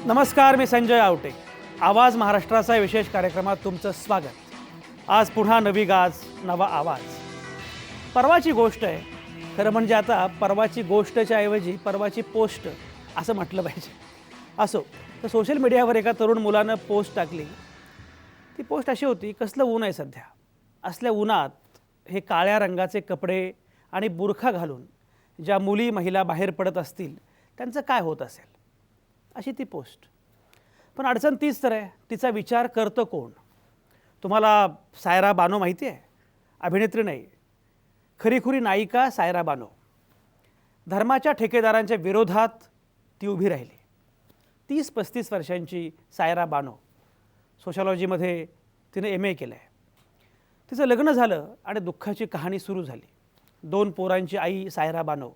नमस्कार, मी संजय आवटे. आवाज महाराष्ट्राचा विशेष कार्यक्रमात तुमचं स्वागत. आज पुन्हा नवी गाज, नवा आवाज. परवाची गोष्ट आहे. खरं म्हणजे आता परवाची गोष्टच्या ऐवजी परवाची पोस्ट असं म्हटलं पाहिजे. असो, तर सोशल मीडियावर एका तरुण मुलानं पोस्ट टाकली. ती पोस्ट अशी होती, कसलं ऊन आहे सध्या. असल्या उन्हात हे काळ्या रंगाचे कपडे आणि बुरखा घालून ज्या मुली महिला बाहेर पडत असतील त्यांचं काय होत असेल, अशी ती पोस्ट. पण अडचण तीच तर आहे, तिचा विचार करतं कोण. तुम्हाला सायरा बानो माहिती आहे? अभिनेत्री नाही, खरीखुरी नायिका सायरा बानो. धर्माच्या ठेकेदारांच्या विरोधात ती उभी राहिली. 30-35 वर्षांची सायरा बानो. सोशॉलॉजीमध्ये तिने MA केलं आहे. तिचं लग्न झालं आणि दुःखाची कहाणी सुरू झाली. 2 पोरांची आई सायरा बानो.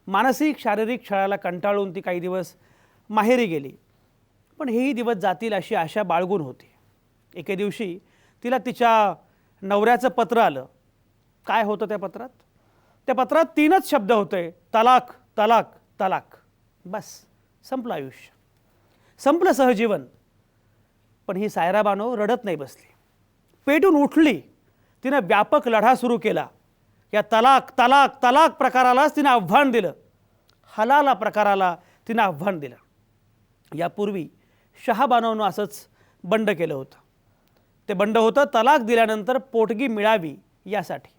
मानसिक शारीरिक छळाला कंटाळून ती काही दिवस माहेरी गेली. पण हेही दिवस जातील अशी आशा बाळगून होती. एके दिवशी तिला तिच्या नवऱ्याचं पत्र आलं. काय होतं त्या पत्रात? त्या पत्रात 3च शब्द होते, तलाक तलाक तलाक. बस, संपलं आयुष्य, संपलं सहजीवन. पण ही सायरा बानो रडत नाही बसली, पेटून उठली. तिनं व्यापक लढा सुरू केला. या तलाक तलाक तलाक प्रकारालाच तिनं आव्हान दिलं. हलाला प्रकाराला तिनं आव्हान दिलं. यापूर्वी शहाबानोनं असंच बंड केलं होतं. ते बंड होतं तलाक दिल्यानंतर पोटगी मिळावी यासाठी.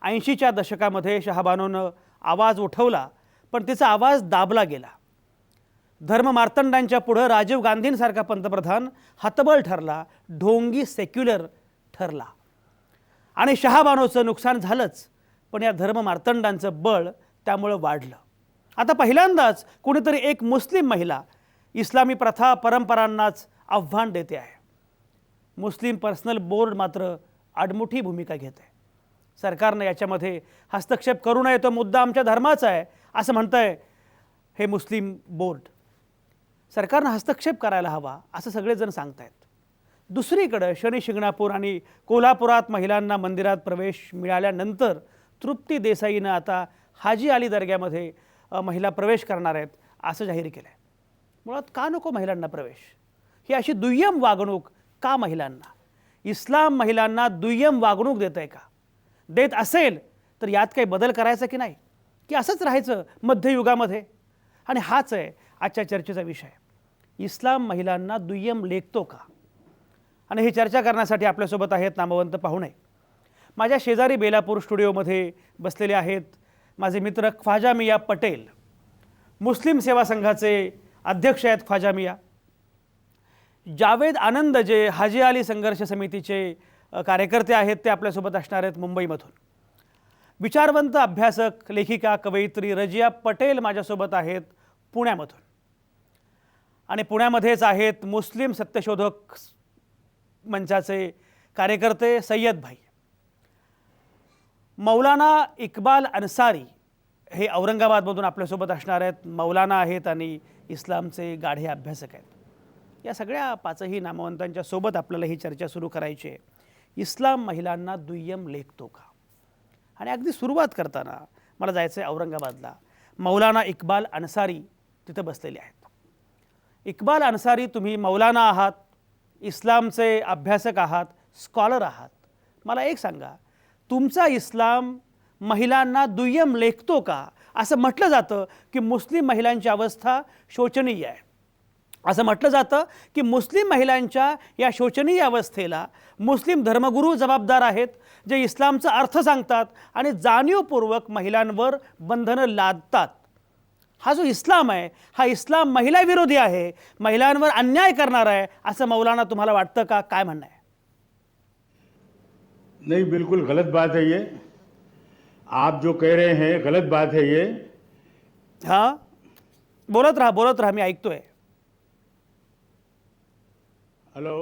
80च्या दशकामध्ये शहाबानोनं आवाज उठवला, पण तिचा आवाज दाबला गेला. धर्ममार्तंडांच्या पुढं राजीव गांधींसारखा पंतप्रधान हतबल ठरला, ढोंगी सेक्युलर ठरला. आणि शहाबानोचं नुकसान झालंच, पण या धर्ममार्तंडांचं बळ त्यामुळं वाढलं. आता पहिल्यांदाच कोणीतरी एक मुस्लिम महिला इस्लामी प्रथा परंपरांनाच आव्हान देते आहे. मुस्लिम पर्सनल बोर्ड मात्र आडमुठी भूमिका घेत आहे. सरकारनं याच्यामध्ये हस्तक्षेप करू नये, तो मुद्दा आमच्या धर्माचा आहे असं म्हणतं आहे हे मुस्लिम बोर्ड. सरकारनं हस्तक्षेप करायला हवा असं सगळेजण सांगत आहेत. दुसरीकडं शनी शिंगणापूर आणि कोल्हापुरात महिलांना मंदिरात प्रवेश मिळाल्यानंतर तृप्ती देसाईनं आता हाजी अली दर्ग्यामध्ये महिला प्रवेश करणार आहेत असं जाहीर केलं आहे. मुळात का नको महिलांना प्रवेश? ही अशी दुय्यम वागणूक का महिलांना? इस्लाम महिलांना दुय्यम वागणूक देत आहे का? देत असेल तर यात काही बदल करायचा की नाही, की असंच राहायचं मध्ययुगामध्ये? आणि हाच आहे आजच्या चर्चेचा विषय. इस्लाम महिलांना दुय्यम लेखतो का? आणि ही चर्चा करण्यासाठी आपल्यासोबत आहेत नामवंत पाहुणे. माझ्या शेजारी बेलापूर स्टुडिओमध्ये बसलेले आहेत माझे मित्र ख्वाजा मिया पटेल. मुस्लिम सेवा संघाचे अध्यक्ष आहेत ख्वाजा मिया. जावेद आनंद जे हाजी अली संघर्ष समितीचे कार्यकर्ते आहेत, ते आपल्यासोबत असणार आहेत मुंबईमधून. विचारवंत अभ्यासक, लेखिका, कवयित्री रजिया पटेल माझ्यासोबत आहेत पुण्यामधून. आणि पुण्यामध्येच आहेत मुस्लिम सत्यशोधक मंचाचे कार्यकर्ते सय्यद भाई. मौलाना इक्बाल अन्सारी हे औरंगाबादमधून आपल्यासोबत असणार आहेत. मौलाना आहेत आणि इस्लामचे गाढे अभ्यासक आहेत. या सगळ्या 5ही नामवंतांच्या सोबत आपल्याला ही चर्चा सुरू करायची आहे. इस्लाम महिलांना दुय्यम लेखतो का? आणि अगदी सुरुवात करताना मला जायचं आहे औरंगाबादला. मौलाना इक्बाल अन्सारी तिथं बसलेले आहेत. इक्बाल अन्सारी, तुम्ही मौलाना आहात, इस्लामचे अभ्यासक आहात, स्कॉलर आहात. मला एक सांगा, तुमचा इस्लाम महिलांना दुय्यम लेखतो का? असं म्हटलं जातं की मुस्लिम महिलांची अवस्था शोचनीय आहे. असं म्हटलं जातं की मुस्लिम महिलांच्या या शोचनीय अवस्थेला मुस्लिम धर्मगुरू जबाबदार आहेत, जे इस्लामचा अर्थ सांगतात आणि जाणीवपूर्वक महिलांवर बंधनं लादतात. हा जो इस्लाम आहे, हा इस्लाम महिला विरोधी आहे, महिलांवर अन्याय करणार आहे असं मौलाना तुम्हाला वाटतं का? काय म्हणणं आहे? नहीं, बिल्कुल गलत बात है ये. आप जो कह रहे हैं गलत बात है ये. हाँ, बोलत रहा, मी ऐकतोय. हेलो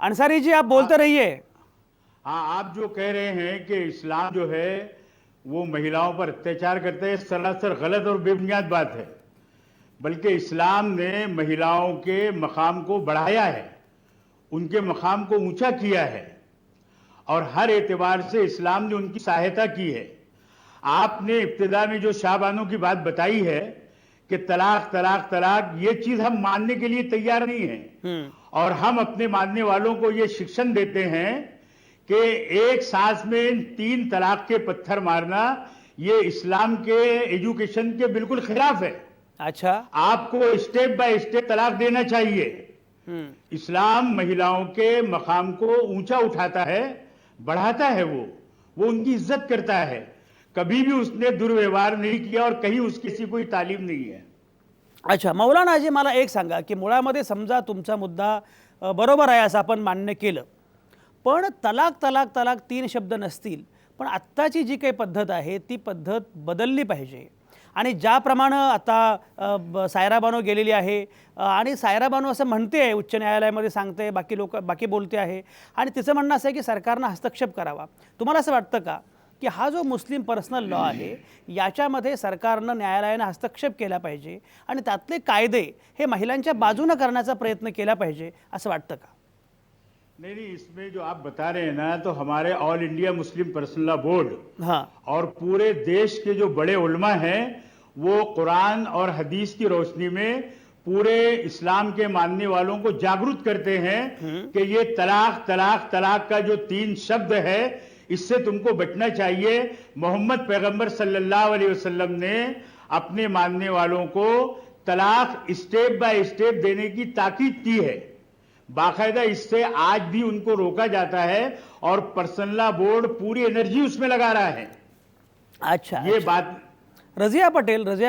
अंसारी जी, आप बोलते रहिए. हाँ, आप जो कह रहे हैं कि इस्लाम जो है वो महिलाओं पर अत्याचार करता है, सरासर गलत और बेबुनियाद बात है. बल्कि इस्लाम ने महिलाओं के मकाम को बढ़ाया है, उनके मकाम को ऊंचा किया है और हर एतबार से इस्लाम ने उनकी सहायता की है. आपने इब्तिदा में जो शाहबानों की बात बताई है कि तलाक तलाक तलाक ये चीज हम मानने के लिए तैयार नहीं है। और हम अपने मानने वालों को ये शिक्षण देते हैं कि एक सांस में 3 तलाक के पत्थर मारना ये इस्लाम के एजुकेशन के बिल्कुल खिलाफ है। अच्छा। आपको स्टेप बाय स्टेप तलाक देना चाहिए। इस्लाम महिलाओं के मकाम को ऊंचा उठाता है, बढ़ाता है, वो उनकी इज्जत करता है। कभी भी उसने दुर्व्यवहार नहीं किया और कहीं उसकी ऐसी कोई तालीम नहीं है। अच्छा मौलानाजी, मला एक सांगा की मुळामध्ये समजा तुमचा मुद्दा बरोबर आहे असं आपण मान्य केलं, पण तलाक तलाक तलाक 3 शब्द नसतील, पण आत्ताची जी काही पद्धत आहे ती पद्धत बदलली पाहिजे। आणि ज्याप्रमाणे आता सायरा बानो गेलेली आहे आणि सायरा बानो असं म्हणते आहे, उच्च न्यायालयामध्ये सांगते, बाकी बोलते आहे आणि तिचं म्हणणं असं आहे की सरकारनं हस्तक्षेप करावा। तुम्हाला असं वाटतं का की हा जो मुस्लिम पर्सनल लॉ आहे याच्यामध्ये सरकारनं न्यायालयानं हस्तक्षेप केला पाहिजे आणि त्यातले कायदे हे महिलांच्या बाजूने करण्याचा प्रयत्न केला पाहिजे असं वाटतं का? नहीं, इसमें जो आप बता रहे हैं ना, तो हमारे all India Muslim personal law board और पूरे देश के जो बड़े उलमा हैं वो कुरान और हदीस की रोशनी में पूरे इस्लाम के मानने वालों को जागरूक करते हैं कि ये तलाक तलाक तलाक का जो 3 शब्द है इससे तुमको बचना चाहिए। मोहम्मद पैगंबर सल्लल्लाहु अलैहि वसल्लम ने अपने मानने वालों को तलाक स्टेप बाय स्टेप देने की ताकीद की है। बाकायदा इससे आज भी उनको रोका जाता है और पर्सनल लॉ बोर्ड पूरी एनर्जी उसमें लगा रहा है। अच्छा, ये बात रजिया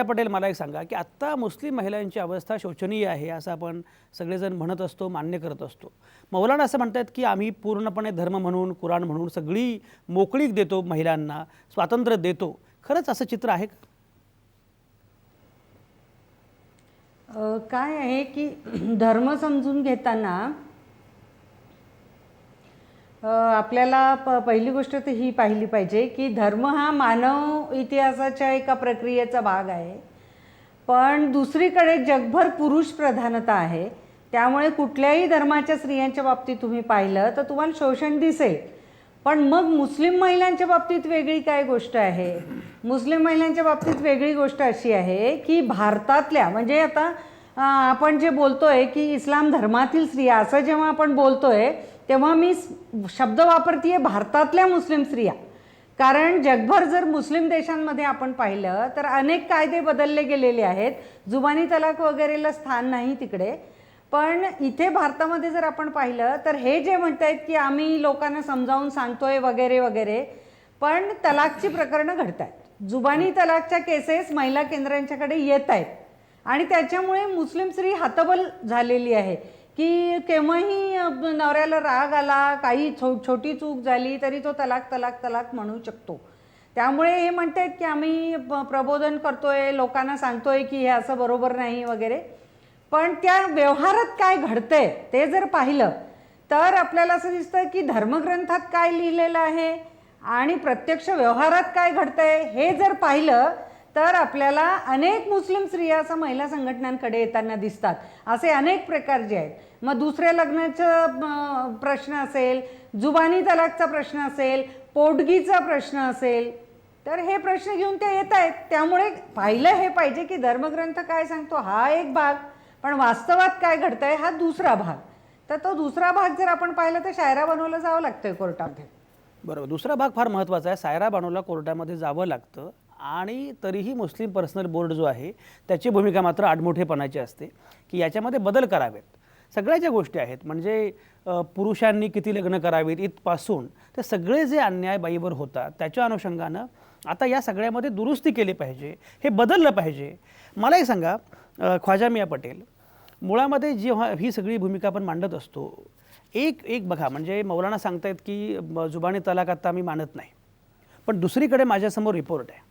पटेल मला एक सांगा की आत्ता मुस्लिम महिलांची अवस्था शोचनीय आहे असं आपण सगळेजण म्हणत असतो, मान्य करत असतो। मौलाना असं म्हणतात की आम्ही पूर्णपणे धर्म म्हणून, कुराण म्हणून सगळी मोकळीक देतो, महिलांना स्वातंत्र्य देतो। खरंच असं चित्र आहे का? काय आहे की धर्म समजून घेताना आपल्याला पहिली गोष्ट तर ही पाहिली पाहिजे की धर्म हा मानव इतिहासाच्या एका प्रक्रियेचा भाग आहे, पण दुसरीकडे जगभर पुरुष प्रधानता आहे। त्यामुळे कुठल्याही धर्माच्या स्त्रियांच्या बाबतीत तुम्ही पाहिलं तर तुम्हाला शोषण दिसेल। पण मग मुस्लिम महिलांच्या बाबतीत वेगळी काय गोष्ट आहे? मुस्लिम महिलांच्या बाबतीत वेगळी गोष्ट अशी आहे की भारतातल्या, म्हणजे आता आपण जे बोलतोय की इस्लाम धर्मातील स्त्रिया असं जेव्हा आपण बोलतोय तेव्हा मी शब्द वापरतेय भारतातल्या मुस्लिम स्त्रिया, कारण जगभर जर मुस्लिम देशांमध्ये आपण पाहिलं तर अनेक कायदे बदलले गेलेले आहेत, जुबानी तलाक वगैरेला स्थान नाही तिकडे। पण इथे भारतामध्ये जर आपण पाहिलं तर हे जे म्हणतायत की आम्ही लोकांना समजावून सांगतोय वगैरे वगैरे, पण तलाकची प्रकरणं घडतायत, जुबानी तलाकच्या केसेस महिला केंद्रांच्याकडे येत आहेत आणि त्याच्यामुळे मुस्लिम स्त्री हतबल झालेली आहे की केव्हाही नवऱ्याला राग आला, काही छोटी चूक झाली तरी तो तलाक तलाक तलाक म्हणू शकतो। त्यामुळे हे म्हणतात की आम्ही प्रबोधन करतोय, लोकांना सांगतोय की हे असं बरोबर नाही वगैरे, पण त्या व्यवहारात काय घडतंय ते जर पाहिलं तर आपल्याला असं दिसतं की धर्मग्रंथात काय लिहिलेलं आहे आणि प्रत्यक्ष व्यवहारात काय घडतंय हे जर पाहिलं तर आपल्याला अनेक मुस्लिम स्त्रिया असं महिला संघटनांकडे येताना दिसतात। असे अनेक प्रकार जे आहेत, मग दुसऱ्या लग्नाचा प्रश्न असेल, जुबानी तलाकचा प्रश्न असेल, पोटगीचा प्रश्न असेल, तर हे प्रश्न घेऊन ते येत आहेत। त्यामुळे पाहिलं हे पाहिजे की धर्मग्रंथ काय सांगतो हा एक भाग, पण वास्तवात काय घडतंय हा दुसरा भाग। तर तो दुसरा भाग जर आपण पाहिला तर सायरा बानोला जावं लागतंय कोर्टामध्ये। बरोबर, दुसरा भाग फार महत्त्वाचा आहे। सायरा बानोला कोर्टामध्ये जावं लागतं आणि तरीही मुस्लिम पर्सनल बोर्ड जो आहे त्याची भूमिका मात्र आडमोठेपणाची असते की याच्यामध्ये बदल करावेत। सगळ्या ज्या गोष्टी आहेत म्हणजे पुरुषांनी किती लग्न करावीत इथपासून ते सगळे जे अन्याय बाईवर होतात त्याच्या अनुषंगानं आता या सगळ्यामध्ये दुरुस्ती केली पाहिजे, हे बदललं पाहिजे। मला एक सांगा ख्वाजा मियाँ पटेल, मुळामध्ये जेव्हा ही सगळी भूमिका आपण मांडत असतो एक बघा, म्हणजे मौलाना सांगतायत की जुबानी तलाक आता आम्ही मानत नाही, पण दुसरीकडे माझ्यासमोर रिपोर्ट आहे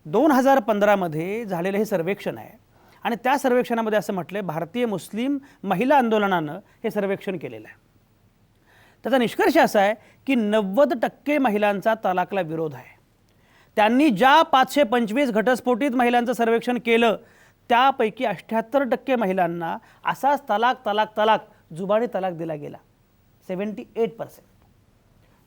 2015 मध्ये झालेलं हे सर्वेक्षण आहे आणि त्या सर्वेक्षणामध्ये असं म्हटलंय भारतीय मुस्लिम महिला आंदोलनानं हे सर्वेक्षण केलेलं आहे। त्याचा निष्कर्ष असा आहे की 90% महिलांचा तलाकला विरोध आहे। त्यांनी ज्या 525 घटस्फोटित महिलांचं सर्वेक्षण केलं त्यापैकी 78% महिलांना असाच तलाक तलाक तलाक जुबानी तलाक दिला गेला, 78%।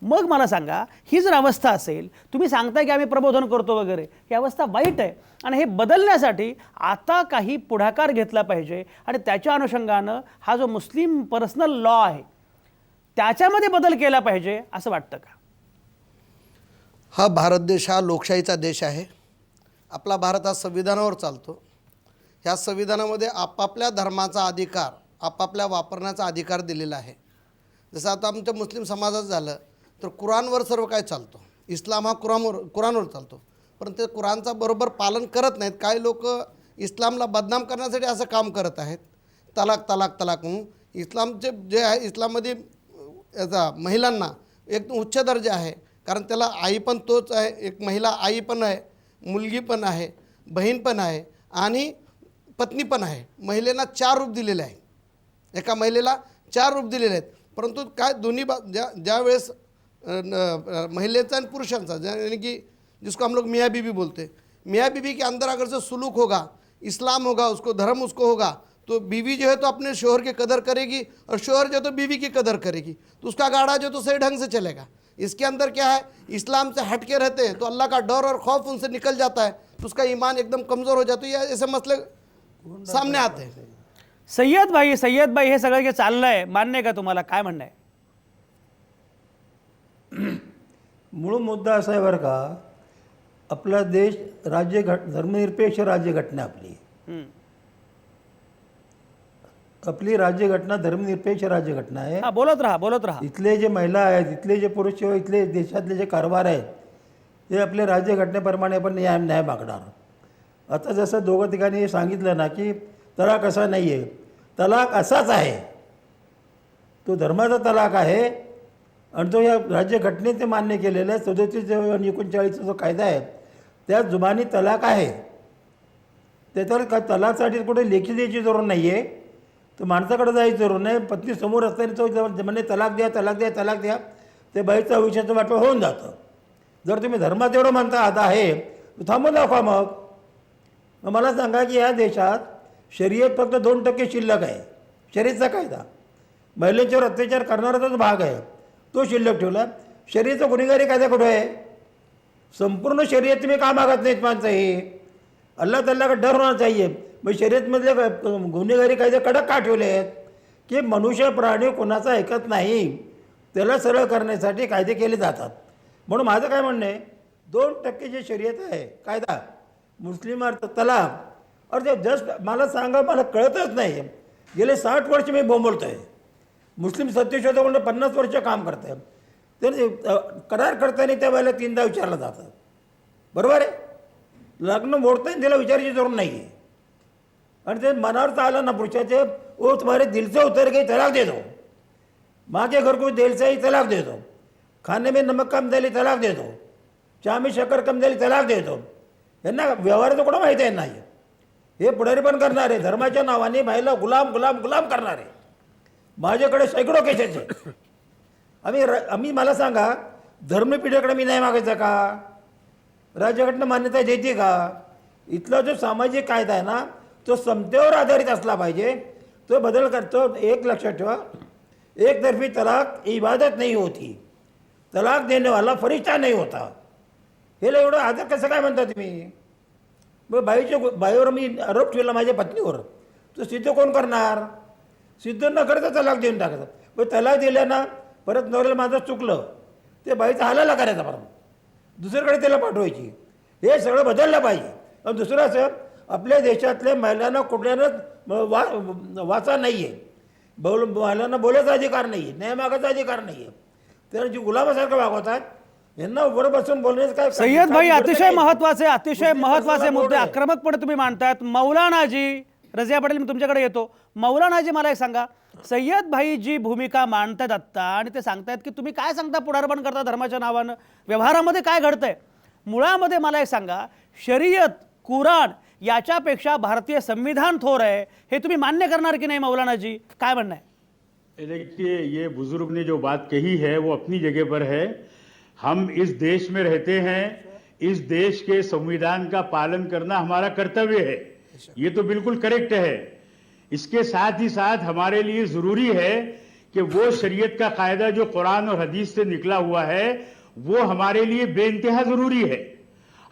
मग मला सांगा, ही जर अवस्था असेल, तुम्ही सांगताय की आम्ही प्रबोधन करतो वगैरे, ही अवस्था वाईट आहे आणि हे बदलण्यासाठी आता काही पुढाकार घेतला पाहिजे आणि त्याच्या अनुषंगानं हा जो मुस्लिम पर्सनल लॉ आहे त्याच्यामध्ये बदल केला पाहिजे असं वाटतं का? हा भारत देश हा लोकशाहीचा देश आहे. आपला भारत हा संविधानावर चालतो. ह्या संविधानामध्ये आपापल्या धर्माचा अधिकार आपापल्या वापरण्याचा अधिकार दिलेला आहे. जसं आता आमच्या मुस्लिम समाजात झालं तर कुराणवर सर्व काय चालतो. इस्लाम हा कुराणवर चालतो, परंतु ते कुराणचा बरोबर पालन करत नाहीत. काही लोक इस्लामला बदनाम करण्यासाठी असं काम करत आहेत. तलाक तलाक तलाक म्हणून इस्लामचे जे आहे, इस्लाममध्ये याचा महिलांना एक उच्च दर्जा आहे, कारण त्याला आई पण तोच आहे. एक महिला आई पण आहे, मुलगी पण आहे, बहीण पण आहे आणि पत्नी पण आहे. महिलेला 4 रूप दिलेले आहे. एका महिलेला 4 रूप दिलेले आहेत. परंतु काय दोन्ही ज्या वेळेस महिलेचा आणि पुरुषांचा, यानी कि जिसको हम लोग मियाँ बीवी बोलते हैं, मियाँ बीवी के अंदर अगर से सुलूक होगा, इस्लाम होगा, उसको धर्म उसको होगा, तो बीवी जो है तो अपने शोहर की कदर करेगी और शोहर जो तो बीवी की कदर करेगी, तो उसका गाड़ा जो तो सही ढंग से चलेगा. इसके अंदर क्या है, इस्लाम से हटके रहते हैं तो अल्लाह का डर और खौफ उनसे निकल जाता है, तो उसका ईमान एकदम कमज़ोर हो जाता है. ये ऐसे मसले सामने आते हैं. सय्यद भाई हे सगळं जे चाललंय मान्य आहे का तुम्हाला? काय म्हणणं आहे? मूळ मुद्दा असा आहे बरं का, आपला देश धर्मनिरपेक्ष राज्यघटना आपली राज्यघटना धर्मनिरपेक्ष राज्यघटना आहे. हा, बोलत राहा. इथले जे महिला आहेत, इथले जे पुरुष किंवा इथले देशातले जे कारभार आहेत ते आपल्या राज्यघटनेप्रमाणे आपण न्याय मागणार. आता जसं दोघं ठिकाणी सांगितलं ना की तलाक असा नाही आहे, तलाक असाच आहे, तो धर्माचा तलाक आहे आणि तो या राज्यघटनेत मान्य केलेला आहे. 37 आणि 39चा जो कायदा आहे त्या जुबानी तलाक आहे. त्याच्यावर का तलाकसाठी कुठे लेखी द्यायची जरूर नाही आहे, तर माणसाकडे जायची जरूर नाही. पत्नी समोर असताना तो म्हणजे तलाक द्या, ते बाईचं आयुष्याचं वाटप होऊन जातं. जर तुम्ही धर्मात एवढं म्हणता आता आहे तर थांबून दाखवा. मग मला सांगा की या देशात शर्यत फक्त 2% शिल्लक आहे. शर्यतचा कायदा महिलांच्यावर अत्याचार करणाराचाच भाग आहे, तो शिल्लक ठेवला. शर्यतचा गुन्हेगारी कायदा कुठे आहे? संपूर्ण शर्यत तुम्ही का मागत नाहीत माणसं? हे अल्लाह ताला का डर होना चाहिए. मग शर्यतमधले गुन्हेगारी कायदे कडक का ठेवले आहेत की मनुष्य प्राणी कोणाचा ऐकत नाही, त्याला सरळ करण्यासाठी कायदे केले जातात. म्हणून माझं काय म्हणणं आहे, 2% जे शर्यत आहे कायदा मुस्लिम तलाक, और ते जस्ट मला सांगा, मला कळतच नाही. गेले 60 वर्ष मी बोंबलतो आहे. मुस्लिम सत्यशोधक 50 वर्ष काम करत आहे. तर करार करताना त्या वेळेला 3दा विचारलं जातं. बरोबर आहे? लग्न मोडताना त्याला विचारायची जरूर नाही आहे. आणि ते मनावर चाललं ना पुरुषाचे, ओ तुम्हारे दिल से उतर गई तलाक दे दो, माँ के घर को दिल से ही तलाक दे दो, खाने में नमक कम झाली तलाक दे दो, चहा में शक्कर कम झाली तलाक दे दो. यांना व्यवहाराचं कुठं माहिती आहे? नाही. हे पुढारी पण करणार आहे, धर्माच्या नावाने बाईला गुलाम करणार आहे. माझ्याकडे शेकडो केसेस आहे. आम्ही मला सांगा, धर्मपीठाकडे मी नाही मागायचा का? राज्यघटना मान्यता देते का? इथला जो सामाजिक कायदा आहे ना, तो समतेवर आधारित असला पाहिजे. तो बदल करतो. एक लक्षात ठेवा, एकतर्फी तलाक इबादत नहीं होती, तलाक देने वाला फरिश्ता नहीं होता. हे एवढं आदर कसं काय म्हणता तुम्ही? मग बाईवर मी आरोप ठेवला माझ्या पत्नीवर, तो सिद्ध कोण करणार? सिद्ध न करता तलाक देऊन टाकायचं. मग तलाक दिल्या ना, परत नवऱ्याला माझं चुकलं, ते बाईचा हालाला करायचा, परत दुसरीकडे त्याला पाठवायची. हे सगळं बदललं पाहिजे. आणि दुसरं असं, आपल्या देशातल्या महिलांना कुठल्यानं वाचा नाही आहे, महिलांना बोलायचा अधिकार नाही आहे, न्याय मागायचा अधिकार नाही आहे. तर जी गुलामासारखं वागवतात, यांना वर बसून बोलण्याचं काय? सय्यद भाई, अतिशय महत्वाचे मुद्दे आक्रमकपणे तुम्ही मांडतायत. मौलानाजी रजिया पटेल, मी तुमच्याकडे येतो. मौलानाजी, मला एक सांगा, सय्यद भाई जी भूमिका मांडतायत आत्ता, आणि ते सांगतायत की तुम्ही काय सांगता, पुढारपण करता धर्माच्या नावानं, व्यवहारामध्ये काय घडतंय? मुळामध्ये मला एक सांगा, शरीयत, कुराण याच्यापेक्षा भारतीय संविधान थोर आहे, हे तुम्ही मान्य करणार की नाही? मौलानाजी, काय म्हणणं आहे? देखिए, ये बुजुर्ग ने जो बात कही है वो अपनी जगह पर है. हम इस देश में रहते हैं, इस देश के संविधान का पालन करना हमारा कर्तव्य है, ये तो बिल्कुल करेक्ट है. इसके साथ ही साथ हमारे लिए जरूरी है कि वो शरीयत का कायदा जो कुरान और हदीस से निकला हुआ है वो हमारे लिए बेइंतहा जरूरी है।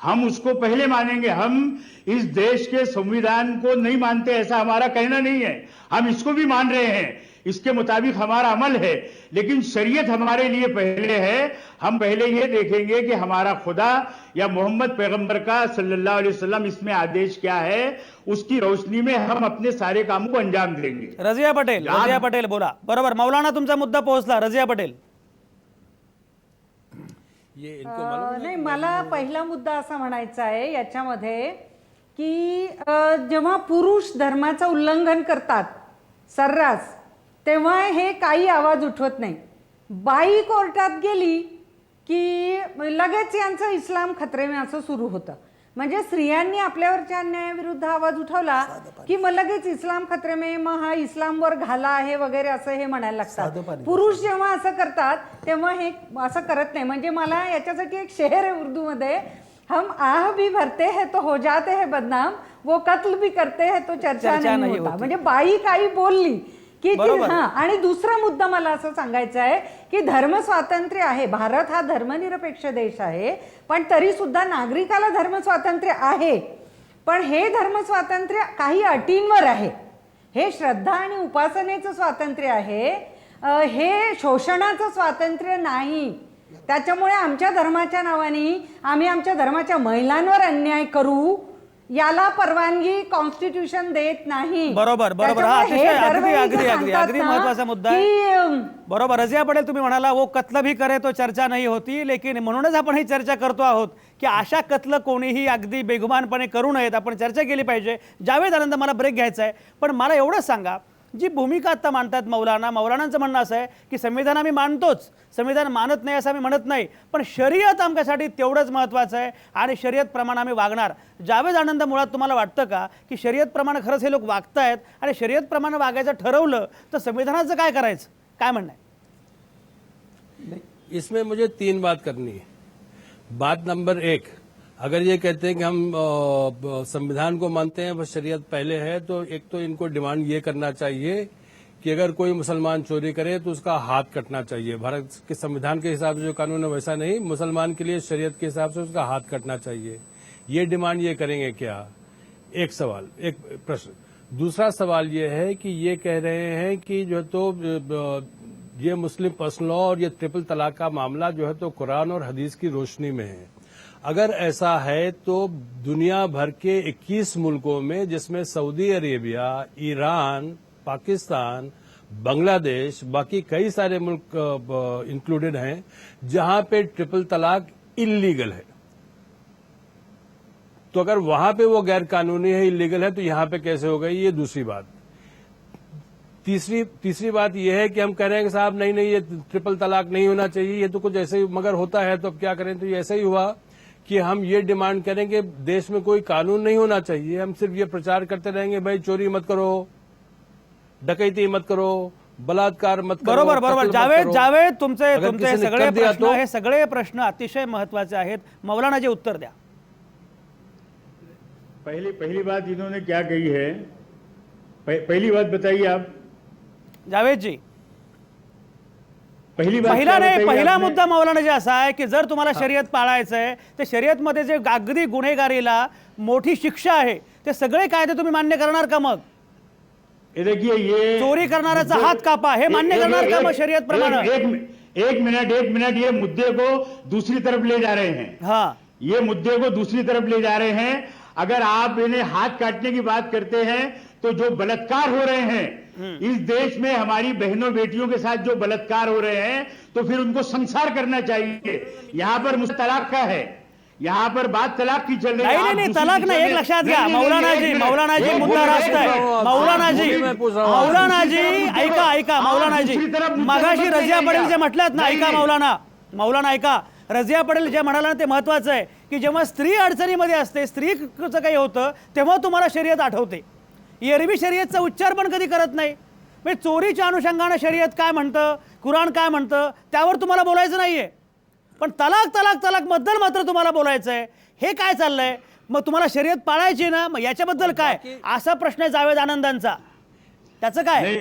हम उसको पहले मानेंगे। हम इस देश के संविधान को नहीं मानते ऐसा हमारा कहना नहीं है, हम इसको भी मान रहे हैं, इसके मुताबिक हमारा अमल है, लेकिन शरीयत हमारे लिए पहले है। हम पहले ये देखेंगे कि हमारा खुदा या मोहम्मद पैगंबर का सल्लल्लाहु अलैहि वसल्लम इसमें आदेश क्या है, उसकी रोशनी में हम अपने सारे कामों को अंजाम देंगे। रजिया पटेल बोला। बरोबर, मौलाना तुमचा मुद्दा पोहोचला। रजिया पटेल, ये इनको मालूम है नाही, मला पहिला मुद्दा असा म्हणायचा आहे याच्यामध्ये की जेव्हा पुरुष धर्माचं उल्लंघन करतात सर्रास, तेव्हा हे काही आवाज उठवत नाही. बाई कोर्टात गेली की लगेच यांचं इस्लाम खतरे में असं सुरू होतं. म्हणजे स्त्रियांनी आपल्यावरच्या अन्यायाविरुद्ध आवाज उठवला की मग लगेच इस्लाम खतरे में, मग हा इस्लामवर घाला आहे वगैरे असं हे म्हणायला लागतात. पुरुष जेव्हा असं करतात तेव्हा हे असं करत नाही. म्हणजे मला याच्यासाठी एक शेर आहे उर्दूमध्ये, हम आह भी भरते हैं तो हो जाते हैं बदनाम, वो कत्ल भी करते हैं तो चर्चा नहीं होता. म्हणजे बाई काही बोलली की हां. आणि दुसरा मुद्दा मला असं सांगायचा आहे की धर्म स्वातंत्र्य आहे, भारत हा धर्मनिरपेक्ष देश आहे, पण तरी सुद्धा नागरिकाला धर्म स्वातंत्र्य आहे. पण हे धर्म स्वातंत्र्य काही अटींवर आहे. हे श्रद्धा आणि उपासनेचं स्वातंत्र्य आहे, हे शोषणाचं स्वातंत्र्य नाही. त्याच्यामुळे आमच्या धर्माच्या नावाने आम्ही आमच्या धर्माच्या महिलांवर अन्याय करू याला परवानगी कॉन्स्टिट्यूशन देत नाही. बरोबर. हा अगदी महत्वाचा मुद्दा आहे. बरोबर. रजिया पटेल, तुम्ही म्हणाला वो कत्ल भी करे तो चर्चा नाही होती, लेकिन म्हणूनच आपण ही चर्चा करतो आहोत की अशा कत्ल कोणीही अगदी बेगुमानपणे करू नयेत. आपण चर्चा केली पाहिजे. जावेद आनंद, मला ब्रेक घ्यायचा आहे, पण मला एवढंच सांगा, जी भूमिका आता मांडतात मौलानांचं म्हणणं असं आहे की संविधान आम्ही मानतोच, संविधान मानत नाही असं आम्ही म्हणत नाही, पण शरीयत आमच्यासाठी तेवढंच महत्त्वाचं आहे आणि शरीयतप्रमाणे आम्ही वागणार. जावेद आनंद, मुळात तुम्हाला वाटतं का की शरीयतप्रमाणे खरंच हे लोक वागतायत आणि शरीयतप्रमाणे वागायचं ठरवलं तर संविधानाचं काय करायचं, काय म्हणणं आहे? इसमें मुझे 3 बात करनी है. बात नंबर 1, अगर ये कहते हैं कि हम संविधान को मानते हैं बस शरीयत पहले है, तो एक तो इनको डिमांड ये करना चाहिए कि अगर कोई मुसलमान चोरी करे तो उसका हाथ कटना चाहिए. भारत के संविधान के हिसाब से जो कानून है वैसा नहीं, मुसलमान के लिए शरीयत के हिसाब से उसका हाथ कटना चाहिए. ये डिमांड ये करेंगे क्या? एक सवाल, एक प्रश्न. दूसरा सवाल ये है कि ये कह रहे हैं कि जो तो ये मुस्लिम पर्सनल लॉ और ये ट्रिपल तलाक का मामला जो है तो कुरान और हदीस की रोशनी में है. अगर ऐसा है तो दुनिया भर के 21 मुल्कों में, जिसमें Saudi Arabia, Iran, Pakistan, Bangladesh, बाकी कई सारे मुल्क इंक्लूडेड हैं, जहां पे ट्रिपल तलाक इल्लीगल है. तो अगर वहां पे वो गैर कानूनी है, इल्लीगल है, तो यहां पे कैसे हो गई? ये दूसरी बात. तीसरी बात यह है कि हम कह रहे हैं कि साहब नहीं ये ट्रिपल तलाक नहीं होना चाहिए, ये तो कुछ ऐसे ही मगर होता है, तो अब क्या करें? तो ये ऐसा ही हुआ कि हम ये डिमांड करें कि देश में कोई कानून नहीं होना चाहिए, हम सिर्फ ये प्रचार करते रहेंगे भाई चोरी मत करो, डकैती मत करो, बलात्कार मत करो. बरोबर. जावेद, तुमचे सगळे प्रश्न, हे सगळे प्रश्न अतिशय महत्वाचे आहेत. मौलानाजी उत्तर द्या. पहली बात इन्होंने क्या कही है, पहली बात बताइए आप. जावेद जी, पहिला मुद्दा मौलानाजी असा आहे की जर तुम्हाला शरीयत पाळायचं आहे तर शरीयतमध्ये जे अगदी गुन्हेगारीला मोठी शिक्षा आहे ते सगळे कायदे तुम्ही मान्य करणार का? मग देखिए, ये चोरी करणाऱ्याचा हात कापा हे मान्य करणार का मग शरीयत प्रमाणे? एक मिनट, ये मुद्दे को दूसरी तरफ ले जा रहे हैं. हाँ, ये मुद्दे को दूसरी तरफ ले जा रहे हैं. अगर आप इन्हें हाथ काटने की बात करते हैं तो जो बलात्कार हो रहे हैं इस देश में, हमारी बहनों बेटियों के साथ जो बलात्कार हो रहे हैं, तो फिर उनको संसार करना चाहिए. यहाँ पर तलाक का है, यहाँ पर बात तलाक की चल रही है. नहीं, तलाक नाही. एक लक्षात घ्या मौलानाजी, मुद्दा रास्त आहे. मौलानाजी ऐका मौलानाजी, मगाशी रजिया पटेल जे म्हटलात ना, ऐका मौलाना ऐका. रजिया पटेल जे म्हणाला ते महत्वाचं आहे की जेव्हा स्त्री अडचणीमध्ये असते, स्त्रीचं काही होतं, तेव्हा तुम्हाला शरीयत आठवते. एरवी शरीयतचा उच्चार पण कधी करत नाही. म्हणजे चोरीच्या अनुषंगाने शरीयत काय म्हणतं, कुराण काय म्हणतं, त्यावर तुम्हाला बोलायचं नाहीये, पण तलाक बद्दल मात्र तुम्हाला बोलायचं आहे. हे काय चाललंय? मग तुम्हाला शरीयत पाळायची ना, मग याच्याबद्दल काय? असा प्रश्न आहे जावेद आनंदांचा. त्याचं काय?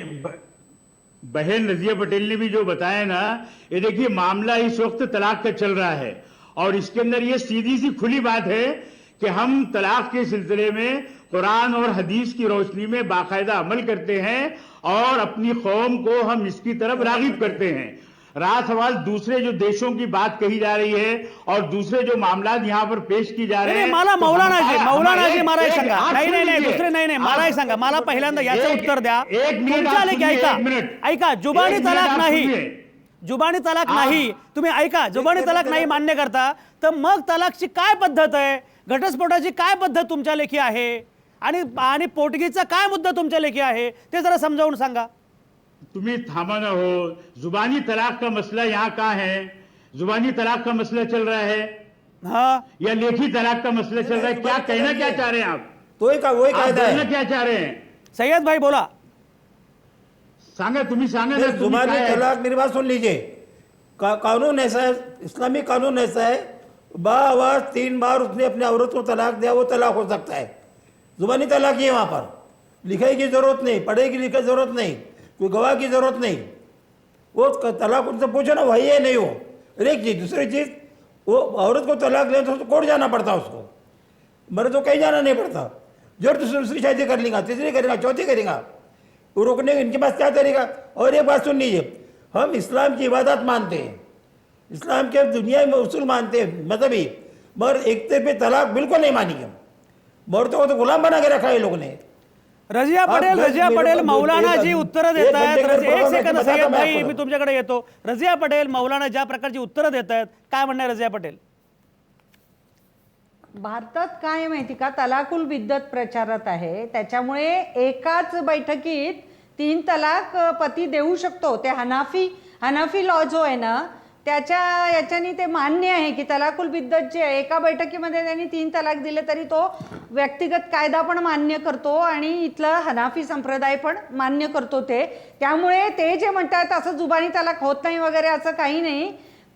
बहन रजिया पटेल ने भी जो बताया ना, ये देखिए मामला इस वक्त तलाक का चल रहा है और इसके अंदर ये सीधी सी खुली बात है कि हम तलाक के सिलसिले में कुरान और हदीस की रोशनी में बाकायदा अमल करते हैं और अपनी कौम को हम इसकी तरफ रागिब करते हैं। रहा सवाल दूसरे जो देशों की बात कही जा रही है और दूसरे जो मामला यहाँ पर पेश की जा रहे हैं, मला तो मौलानाजी हमारा- मला एक एक- सांगा. आप नाही नाही नाही सुनिए. दुसरे नाही मला एक सांगा. मला पहिल्यांदा याचं एक- उत्तर द्या. एक मिनिट तुमच्या आप लेखी सुनिए, ऐका एक मिनिट. ऐका जुबानी एक मिनिट तलाक आप नाही, सुनिए. जुबानी तलाक नाही, तुम्ही ऐका जुबानी तलाक नाही मान्य करता तर मग तलाकची काय पद्धत आहे, घटस्फोटाची काय पद्धत तुमच्या लेखी आहे आणि पोटगीचा काय मुद्दा तुमच्या लेखी आहे ते जरा समजावून सांगा. तुम्ही थामा ना हो. जुबानी तलाक का मसला यहाँ कहाँ है? जुबानी तलाक का मसला चल रहा है हा या लेखी तलाक का मसला चल रहा है? क्या कहना क्या चाह रहे हैं आप? वही आप कायदा बोलना आहे. क्या चाह रहे हैं? सय्यद भाई बोला. सांगा, तुम्ही सांगा ना. तुम्ही जुबानी काय- तलाक मेरी बात सुन लीजिए. कानून ऐसा है, इस्लामी कानून ऐसा है, बाआवाज 3 बार उसने अपने औरत को तलाक दिया वो तलाक हो सकता है. जुबानी तलाक ही है वहाँ पर. लिखाई की जरूरत नहीं, पढ़ाई की लिखाई जरूरत नहीं, कोई गवाह की जरूरत नहीं. वो तलाक उनसे पूछो ना वही है नहीं हो. एक चीज़. दूसरी चीज़, वो औरत को तलाक दे तो कोर्ट जाना पड़ता उसको. मर्द को कहीं जाना नहीं पड़ता. जो दूसरी शादी कर लेगा, तीसरी करेगा, चौथी करेगा, वो रोकने इनके पास क्या तरीका. और एक बात सुन लीजिए, हम इस्लाम की इबादत मानते हैं, इस्लाम के दुनिया में उसूल मानते हैं मजहबी, मगर एक पे तलाक बिल्कुल नहीं मानेंगे हम. मर्दों को तो गुलाम बना के रखा है लोगों ने. रजिया आप पटेल दस रजिया मिनिट पटेल बाद मौलाना एक जी घंटे- उत्तरं एक देत आहेत. घंटे का एक प्रोग्राम सेकंद आहे, सय्यद बताता भाई मैं मी आपको. तुमच्याकडे येतो. रजिया पटेल मौलाना ज्या प्रकारची उत्तरं देत आहेत काय म्हणणं आहे रजिया पटेल? भारतात काय आहे माहिती का, तलाकुल बिद्दत प्रचारात आहे, त्याच्यामुळे एकाच बैठकीत 3 तलाक पती देऊ शकतो. ते हनाफी लॉ जो आहे ना त्याच्या याच्यानी ते मान्य आहे की तलाकुल बिद्दत जे आहे, एका बैठकीमध्ये त्यांनी 3 तलाक दिले तरी तो व्यक्तिगत कायदा पण मान्य करतो आणि इथला हनाफी संप्रदाय पण मान्य करतो. त्यामुळे ते जे म्हणतात असं जुबानी तलाक होत नाही वगैरे असं काही नाही.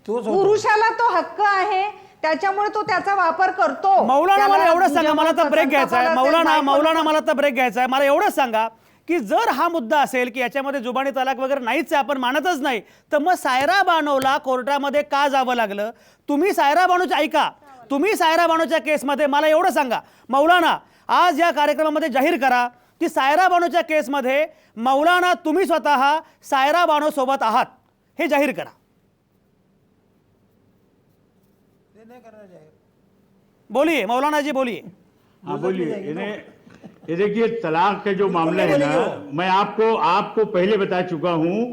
पुरुषाला तो हक्क आहे, त्याच्यामुळे तो त्याचा वापर करतो. मौलाना मला त्याला एवढंच सांगा, मला तर ब्रेक घ्यायचा आहे. संतापाला मौलाना मला तर ब्रेक घ्यायचा आहे. मला एवढंच सांगा की जर हा मुद्दा असेल की याच्यामध्ये जुबानी तलाक वगैरे नाहीच आहे, आपण मानतच नाही, तर मग सायरा बानोला कोर्टामध्ये का जावं लागलं? तुम्ही सायरा बानोच्या ऐका, तुम्ही सायरा बानोच्या केसमध्ये मला एवढं सांगा मौलाना, आज या कार्यक्रमामध्ये जाहीर करा की सायरा बानोच्या केसमध्ये मौलाना तुम्ही स्वतः सायरा बानो सोबत आहात, हे जाहीर करा. बोलिए मौलाना जी बोलिए. हाँ बोलिए. ये देखिए तलाक का जो मामला है ना, मैं आपको पहले बता चुका हूं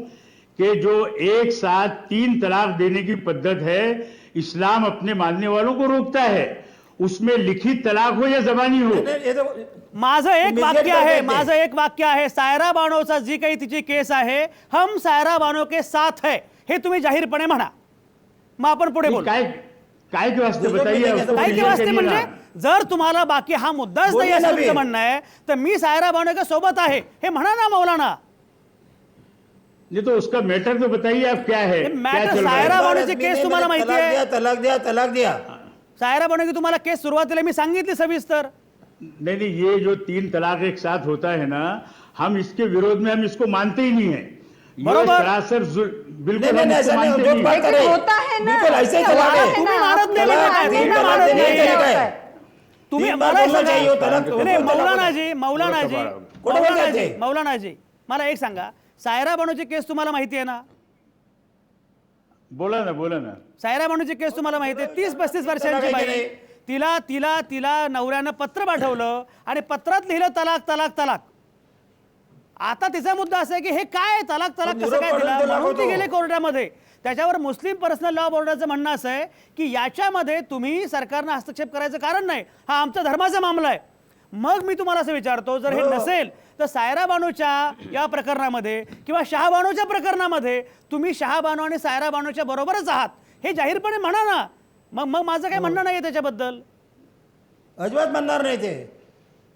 कि जो एक साथ 3 तलाक देने की पद्धत है, इस्लाम अपने मानने वालों को रोकता है. उसमें लिखित तलाक हो या जबानी हो. ये तो माझं एक तुम्ही वाक्य जे आहे, करताय ते. माझं एक वाक्य आहे, सायरा बानोचा जी काही तिची केस आहे, हम सायरा बानो के साथ है, हे तुम्ही जाहीरपणे म्हणा. मग आपण पुढे बोलू. काय के वास्ते बताइए. उसको काय के clear वास्ते करिए म्हणजे ना. जर तुम्हाला बाकी हा मुद्दाच नाही बोला असं ना तुमचं बे. म्हणणं आहे तर मी सायरा बानो के सोबत आहे हे म्हणा ना मौलाना. नहीं तो उसका मैटर तो बताइए आप क्या है, ये क्या matter चल रहा सायरा है. बानोची केस तुम्हाला माहिती आहे? तलाक दिया. सायरा बानो की तुम्हाला केस सुरुवातीला मी सांगितली सविस्तर. नहीं, ये जो 3 तलाक एक साथ होता है ना, हम इसके विरोध में हम इसको मानते ही नहीं है. ये बरोबर. सरासर बिल्कुल हम नहीं, इसको ऐसा नहीं, मानते जो नहीं. बात करे. होता है ना, बिल्कुल ऐसे ही तलाक है. तुम्ही मानत नाही, तलाक तुम्ही तीन मानत तलाक नाही. देने का तरीका है. तुम्ही 3 बार मला बोलना चाहिए वो सांगा. तलाक. नाही, वो मौलानाजी मला एक सांगा, सायरा बानोची केस तुम्हाला माहिती आहे ना? बोला ना. सायरा बानोची केस तुम्हाला माहिती आहे? 30-35 वर्षांची बाई, तिला नवऱ्यानं पत्र पाठवलं आणि पत्रात लिहिलं तलाक तलाक तलाक. आता तिचा मुद्दा असा आहे की हे काय तलाक तलाक कसं काय दिला, म्हणून ती गेले कोर्टामध्ये. त्याच्यावर मुस्लिम पर्सनल लॉ बोर्डाचं म्हणणं असं आहे की याच्यामध्ये तुम्ही सरकारनं हस्तक्षेप करायचं कारण नाही, हा आमचा धर्माचा मामला आहे. मग मी तुम्हाला असं विचारतो, जर हे नसेल तर सायरा बानोच्या या प्रकरणामध्ये किंवा शहाबानोच्या प्रकरणामध्ये तुम्ही शहाबानो आणि सायरा बानोच्या बरोबरच आहात हे जाहीरपणे म्हणा ना. मग माझं काय म्हणणं नाही त्याच्याबद्दल. अजिबात म्हणणार नाही ते.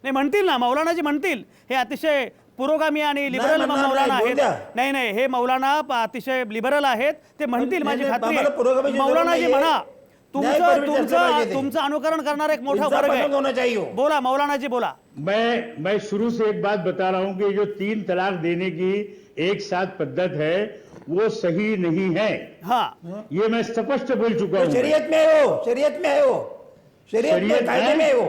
नाही म्हणतील ना, मौलानाजी म्हणतील, हे अतिशय पुरोगामी आणि लिबरल म्हणणार नाही, मौलाना बोल आहेत. द्या. नाही हे मौलाना अतिशय लिबरल आहेत, ते म्हणतील, माझी नाही, खात्री आम्हाला पुरोगामीची आहे. जरूर मौलानाजी नाहीये. म्हणा. न्याय परमिट असलं पाहिजे ते. तुमचं अनुकरण करणारा एक मोठा इंसाफ वर्ग पसंद होना आहे. चाहिए हो. बोला मौलानाजी बोला. मैं शुरू से एक बात बता रहा हूं कि जो 3 तलाक देने की एक साथ पद्धत है वो सही नहीं है। हाँ, ये मैं स्पष्ट बोल चुका तो हूं। शरीयत में है वो, शरीयत में है वो, शरीयत में शरीयत कायदे है? में है वो,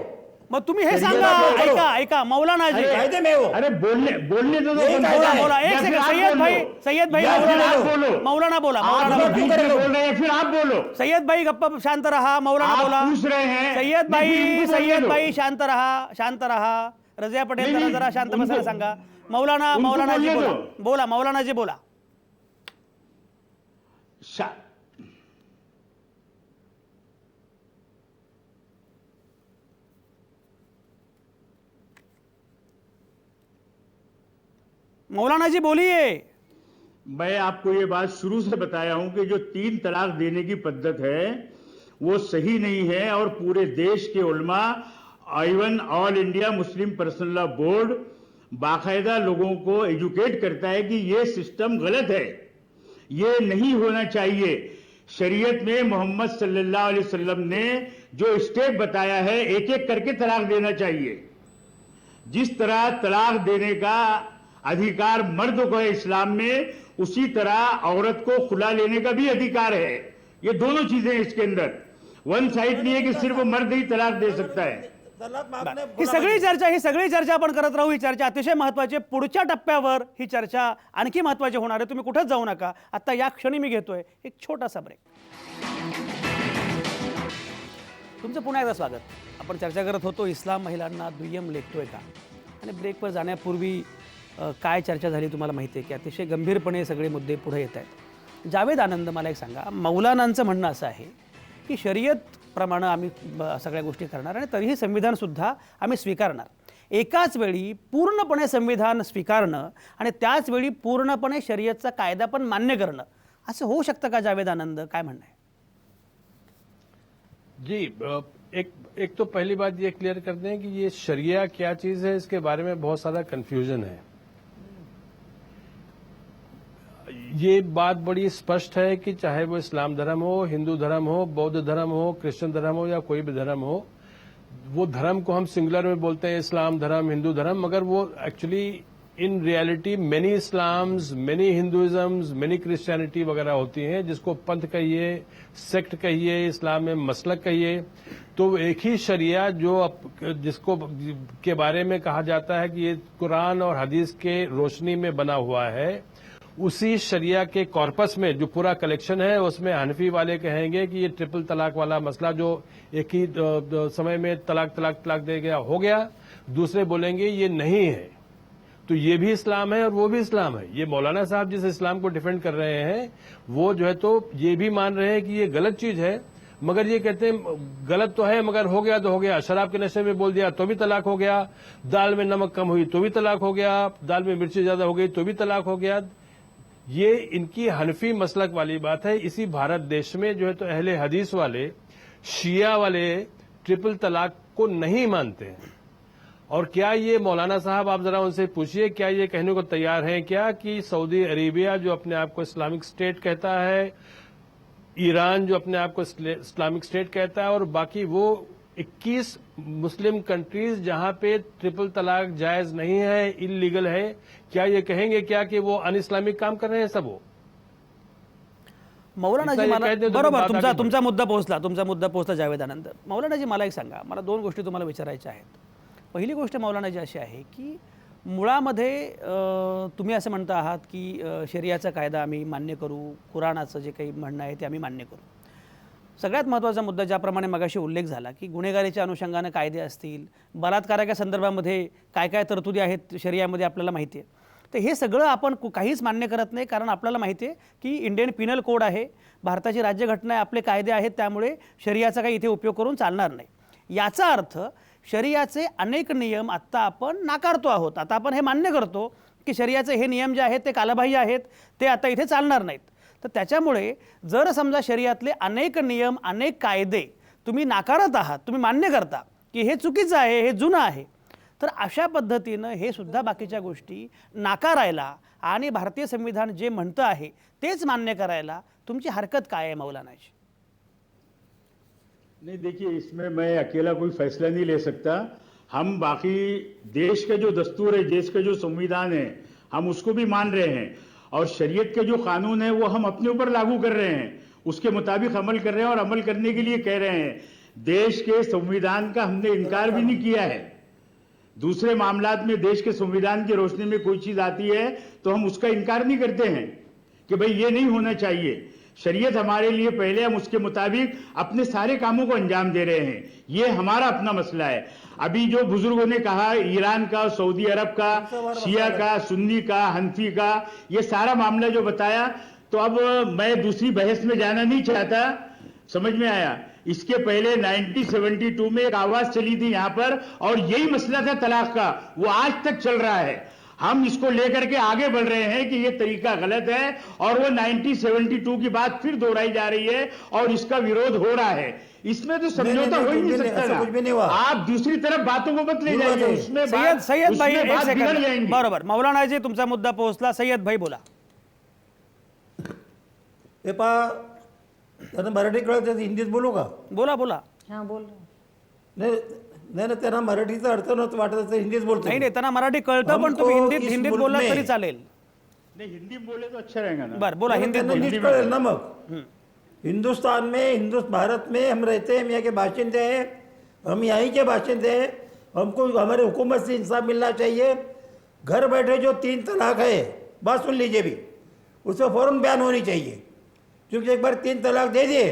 मग तुम्ही हे शरीयत सांगा, आहे. ऐका मौलाना जी, कायदे में है वो। अरे बोलने तो दो यही कम से कायदा कम। है. बोला एक या फिर सेकंड, आप सैयद बोल भाई, लो. सैयद भाई, या फिर मौलाना आप बोलो. मौलाना बोला, मौलाना आप बोला. बीच में बोल रहे हैं, फिर आप बोलो. सैयद भाई गप्पा शांत रहा, मौलाना आप बोला. पूछ रहे हैं. सैयद नहीं, फिर भाई, इनको बोलने सैयद दो. भाई शांत रहा, शांत रहा. रजिया पटेल नहीं, त्यांना नहीं, जरा शांत उनको- बसायला सांगा. मौलाना उनको मौलाना जी बोलने बोला, दो. बोला मौलाना जी बोला. शा- मौलाना जी बोलिए. मैं आपको ये बात शुरू से बताया हूं कि जो 3 तलाक देने की पद्धत है वो सही नहीं है और पूरे देश के उलमा, even all India Muslim personal law board बाकायदा लोगों को एजुकेट करता है कि ये सिस्टम गलत है, ये नहीं होना चाहिए। शरीयत में मोहम्मद सल्लल्लाहु अलैहि वसल्लम ने जो स्टेप बताया है, एक एक करके तलाक देना चाहिए। जिस तरह तलाक देने का अधिकार मर्द को है इस्लाम में, उसी तरह औरत को खुला लेने का भी अधिकार है। ये दोनों चीजें हैं इसके अंदर। वन साइड नहीं है कि सिर्फ मर्द ही तलाक दे सकता है। तलाक मागणे ही सगळी चर्चा आपण करत राहू. ही चर्चा अतिशय महत्वाची आहे. पुढच्या टप्प्यावर ही चर्चा आणखी महत्वाची होणार आहे. तुम्ही कुठेच जाऊ नका. आता या क्षणी मी घेतोय एक छोटासा ब्रेक. तुमचं पुन्हा एकदा स्वागत. आपण चर्चा करत होतो इस्लाम महिलांना दुय्यम लेखतोय का, आणि ब्रेकवर जाण्यापूर्वी काय चर्चा झाली तुम्हाला माहिती आहे की अतिशय गंभीरपणे सगळे मुद्दे पुढे येत आहेत. जावेद आनंद, मला एक सांगा, मौलानांचं म्हणणं असं आहे की शरीयतप्रमाणे आम्ही सगळ्या गोष्टी करणार आणि तरीही संविधानसुद्धा आम्ही स्वीकारणार. एकाच वेळी पूर्णपणे संविधान स्वीकारणं आणि त्याच वेळी पूर्णपणे शरीयतचा कायदा पण मान्य करणं, असं होऊ शकतं का? जावेद आनंद, काय म्हणणं आहे? जी, एक तो पहली बात ये क्लियर कर दें कि ये शरिया क्या चीज है, इसके बारे में बहुत सारा कंफ्यूजन है. ये बात बड़ी स्पष्ट है कि चाहे वो इस्लाम धर्म हो, हिंदू धर्म हो, बौद्ध धर्म हो, क्रिश्चियन धर्म हो या कोई भी धर्म हो, वो धर्म को हम सिंगुलर में बोलते हैं इस्लाम धर्म, हिंदू धर्म, मगर वो actually in reality many Islams, many Hinduisms, many Christianity वगैरह होती हैं, जिसको पंथ कहिए, सेक्ट कहिए, इस्लाम में मसलक कहिए. तो एक ही शरिया जिसको के बारे में कहा जाता है कि ये कुरान और हदीस के रोशनी में बना हुआ है, उसी शरिया के कॉर्पस में जो पूरा कलेक्शन है, उसमें हनफी वाले कहेंगे कि ये ट्रिपल तलाक वाला मसला जो एक ही समय में तलाक दे गया हो गया, दूसरे बोलेंगे ये नहीं है. तो ये भी इस्लाम है और वो भी इस्लाम है. ये मौलाना साहब जिस इस्लाम को डिफेंड कर रहे हैं, वो जो है तो ये भी मान रहे हैं कि ये गलत चीज है, मगर ये कहते हैं गलत तो है मगर हो गया तो हो गया. शराब के नशे में बोल दिया तो भी तलाक हो गया, दाल में नमक कम हुई तो भी तलाक हो गया, दाल में मिर्ची ज्यादा हो गई तो भी तलाक हो गया. ये इनकी हनफी मसलक वाली बात है. इसी भारत देश में जो है तो अहले हदीस वाले, शिया वाले ट्रिपल तलाक को नहीं मानते हैं. और क्या ये मौलाना साहब, आप जरा उनसे पूछिए, क्या ये कहने को तैयार हैं क्या कि सऊदी अरेबिया जो अपने आप को इस्लामिक स्टेट कहता है, ईरान जो अपने आप को इस्लामिक स्टेट कहता है, और बाकी वो 21 मुस्लिम कंट्रीज जहां पे ट्रिपल तलाक जायज नहीं है, इलीगल है, क्या ये कहेंगे क्या कि वो अन इस्लामिक काम कर रहे हैं सब? वो मौलानाजी, इतना मला ये कहते तो बरोबर, बात आगे तुमचा मुद्दा पोहोचला जावेद आनंद. मौलानाजी, मला एक सांगा, मला दोन गोष्टी तुम्हाला विचारायच्या आहेत. पहिली गोष्ट मौलानाजी अशी आहे की मुळामध्ये तुम्ही असं म्हणता आहात की शरियाचा कायदा आम्ही मान्य करू, कुराणाचं जे काही म्हणणं आहे ते आम्ही मान्य करू. सगळ्यात महत्त्वाचा मुद्दा, ज्याप्रमाणे मगाशी उल्लेख झाला की गुन्हेगारीच्या अनुषंगाने कायदे असतील, बलात्काराच्या संदर्भामध्ये काय काय तरतुदी आहेत शरियामध्ये आपल्याला माहिती आहे. तर हे सगळं आपण काहीच मान्य करत नाही, कारण आपल्याला माहिती आहे की इंडियन पिनल कोड आहे, भारताची राज्यघटना आहे, आपले कायदे आहेत, त्यामुळे शरियाचा काही इथे उपयोग करून चालणार नाही. याचा अर्थ शरियाचे अनेक नियम आत्ता आपण नाकारतो आहोत. आता आपण हे मान्य करतो की शरियाचे हे नियम जे आहेत ते कालबाह्य आहेत, ते आता इथे चालणार नाहीत. तर त्याच्यामुळे जर समजा शरियातले अनेक नियम, अनेक कायदे तुम्ही नाकारत आहात, तुम्ही मान्य करता की हे चुकीचं आहे, हे जुनं आहे, तर अशा पद्धतीनं हे सुद्धा बाकीच्या गोष्टी नाकारायला आणि भारतीय संविधान जे म्हणतं आहे तेच मान्य करायला तुमची हरकत काय आहे मौलानाजी? नहीं, देखिए, इसमें मैं अकेला कोई फैसला नहीं ले सकता. हम बाकी देश का जो दस्तूर है, देश का जो संविधान है, हम उसको भी मान रहे हैं, और शरीयत के जो कानून है वो हम अपने ऊपर लागू कर रहे हैं, उसके मुताबिक अमल कर रहे हैं और अमल करने के लिए कह रहे हैं। देश के संविधान का हमने इनकार भी नहीं किया है। दूसरे मामलात में देश के संविधान की रोशनी में कोई चीज आती है तो हम उसका इनकार नहीं करते हैं कि भाई ये नहीं होना चाहिए। शरीयत हमारे लिए पहले, हम उसके मुताबिक अपने सारे कामों को अंजाम दे रहे हैं। ये हमारा अपना मसला है। अभी जो बुजुर्गों ने कहा ईरान का, सऊदी अरब का, शिया का, सुन्नी का, हनफी का, ये सारा मामला जो बताया, तो अब मैं दूसरी बहस में जाना नहीं चाहता। समझ में आया? इसके पहले 1972 में एक आवाज चली थी यहाँ पर, और यही मसला था तलाक का, वो आज तक चल रहा है। हम इसको लेकर के आगे बढ़ रहे हैं कि ये तरीका गलत है, और वो 1972 की बात फिर दोहराई जा रही है और इसका विरोध हो रहा है। इसमें तो समझौता हो ही नहीं सकता ना। कुछ भी नहीं हुआ। आप दूसरी तरफ बातों को मत ले जाइए, उसमें सय्यद भाई एक बात बिगड़ सेकंड, जाएंगी। बरोबर मौलानाजी तुमचा मुद्दा पोहोचला. सय्यद भाई बोला. हे पहा, त्यांना मराठी कळत नाही, हिंदीत बोलू का? बोला बोला. हां बोल. नाही नाही, त्यांना मराठीचा अर्थ नव्हतं वाटत, तर हिंदीत बोलतो. नाही नाही, त्यांना मराठी कळतं, पण तुम्ही हमको हिंदीत इस हिंदीत मुल्क बोलला में- तरी चालेल. नहीं, हिंदी में बोले तो अच्छा रहेगा ना। बरं बोला, हिंदीत त्यांना बोला. नीट कळेल ना मग. हिंदुस्तान में, भारत में हम रहते हैं, हम यहाँ के बाशिंदे हैं, हम यहीं के बाशिंदे हैं, हमको हमारे हुकूमत से इंसाफ मिलना चाहिए। घर बैठे जो 3 तलाक है, बात सुन लीजिए भी, उसमें फ़ौरन बयान होनी चाहिए, क्योंकि एक बार 3 तलाक दे दिए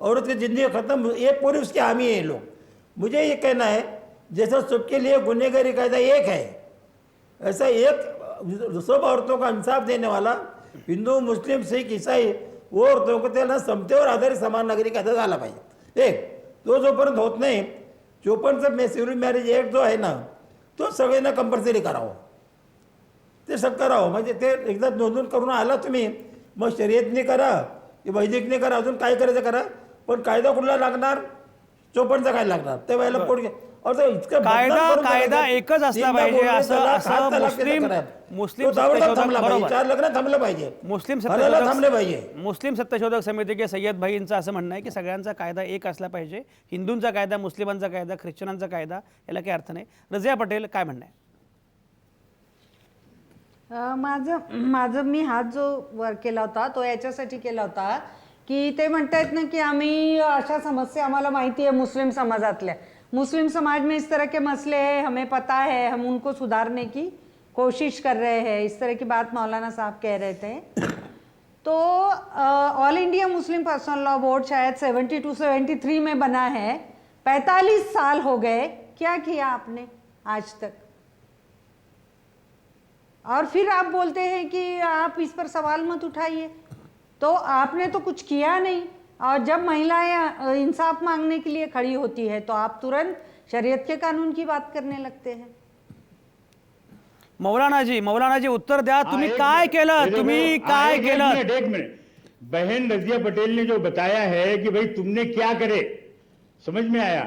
औरत की ज़िंदगी ख़त्म, ये पूरी उसके हामी है ये लोग। मुझे ये कहना है, जैसा सबके लिए गुनहगारी कायदा एक है, ऐसा एक सब औरतों का इंसाफ देने वाला हिंदू, मुस्लिम, सिख, ईसाई, वो औरतों को त्यांना समतेवर आधारित समान नागरिक कायदा झाला पाहिजे. एक तो जोपर्यंत होत नाही, जोपर्यंत सिव्हिल मॅरेज ॲक्ट जो आहे ना, तो सगळ्यांना कंपल्सरी करावं. ते सग करावं, म्हणजे ते एकदा नोंदून करून आला तुम्ही, मग शर्यतने करा की वैदिकने करा, अजून काय करायचं करा, पण कायदा कुठला लागणार? 54चा काय लागणार? त्या वेळेला कोण इतकं कायदा एकच असला पाहिजे असं मुस्लिम सत्यशोधक, बरोबर, 4 लग्न थांबलं पाहिजे, मुस्लिम थांबले पाहिजे. मुस्लिम सत्यशोधक समितीचे सय्यद भाईंचं असं म्हणणं आहे की सगळ्यांचा कायदा एक असला पाहिजे. हिंदूंचा कायदा, मुस्लिमांचा कायदा, ख्रिश्चनांचा कायदा याला काही अर्थ नाही. रजिया पटेल काय म्हणणं आहे? माझं मी हात जो वर केला होता तो याच्यासाठी केला होता की ते म्हणतायत ना की आम्ही अशा समस्या आम्हाला माहिती है मुस्लिम समाजातल्या, मुस्लिम समाज में इस तरह के मसले हैं, हमें पता है, हम उनको सुधारने की कोशिश कर रहे हैं, इस तरह की बात मौलाना साहब कह रहे थे. तो all India Muslim personal law board शायद 72-73 में बना है. 45 साल हो गए, क्या किया आपने आज तक? और फिर आप बोलते हैं कि आप इस पर सवाल मत उठाइए. तो आपने तो कुछ किया नहीं, और जब महिलाएं इंसाफ मांगने के लिए खड़ी होती है तो आप तुरंत शरीयत के कानून की बात करने लगते हैं. मौलानाजी उत्तर द्या. तुम्ही काय केलं? तुम्ही काय केलं? एक मिनट, बहन रजिया पटेल ने जो बताया है कि भाई तुमने क्या करे, समझ में आया?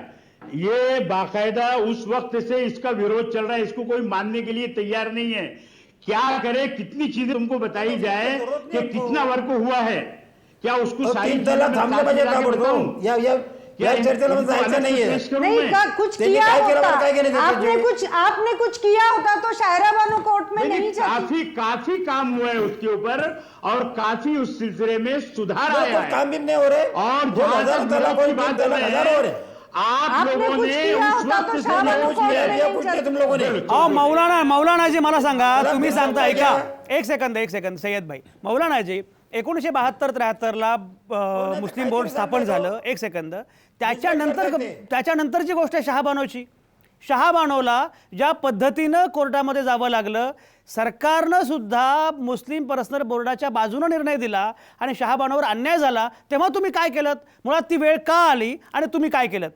ये बाकायदा उस वक्त से इसका विरोध चल रहा है, इसको कोई मानने के लिए तैयार नहीं है. क्या करे, कितनी चीजें तुमको बताई जाए कि कितना वर्क हुआ है, क्या उसको सारी 3 तलाक थांबले पाहिजे ताबडतोब. या चर्चेला मग जायचं नाहीये. नहीं का कुछ त्यांनी किया काय केलं, होता, मला काय केलं त्याच्यात? आपने कुछ किया होता तो शायरा बानो कोर्ट में नहीं जाती. काफी काम हुआ है उसके ऊपर, और काफी उस सिलसिले में सुधार आया है. काम भी नहीं हो रहे, और जो 1000 तलाक हो, 3 तलाक 1000 हो रहे. आप आपने लोगों कुछ ने किया उस होता वक्त तो से शायद लेकर कुछ किया या तुम लोगों ने. मौलानाजी मला सांगा, तुम्ही सांगता पाहिजे. ऐका, एक सेकंद सय्यद भाई. मौलानाजी 1972-73ला मुस्लिम बोर्ड स्थापन झालं. एक सेकंद. त्याच्यानंतरची गोष्ट आहे शहाबानोची. शहाबानोला ज्या पद्धतीनं कोर्टामध्ये जावं लागलं, सरकारनं सुद्धा मुस्लिम पर्सनल बोर्डाच्या बाजूनं निर्णय दिला आणि शहाबानोवर अन्याय झाला, तेव्हा तुम्ही काय केलं? मुळात ती वेळ का आली आणि तुम्ही काय केलं?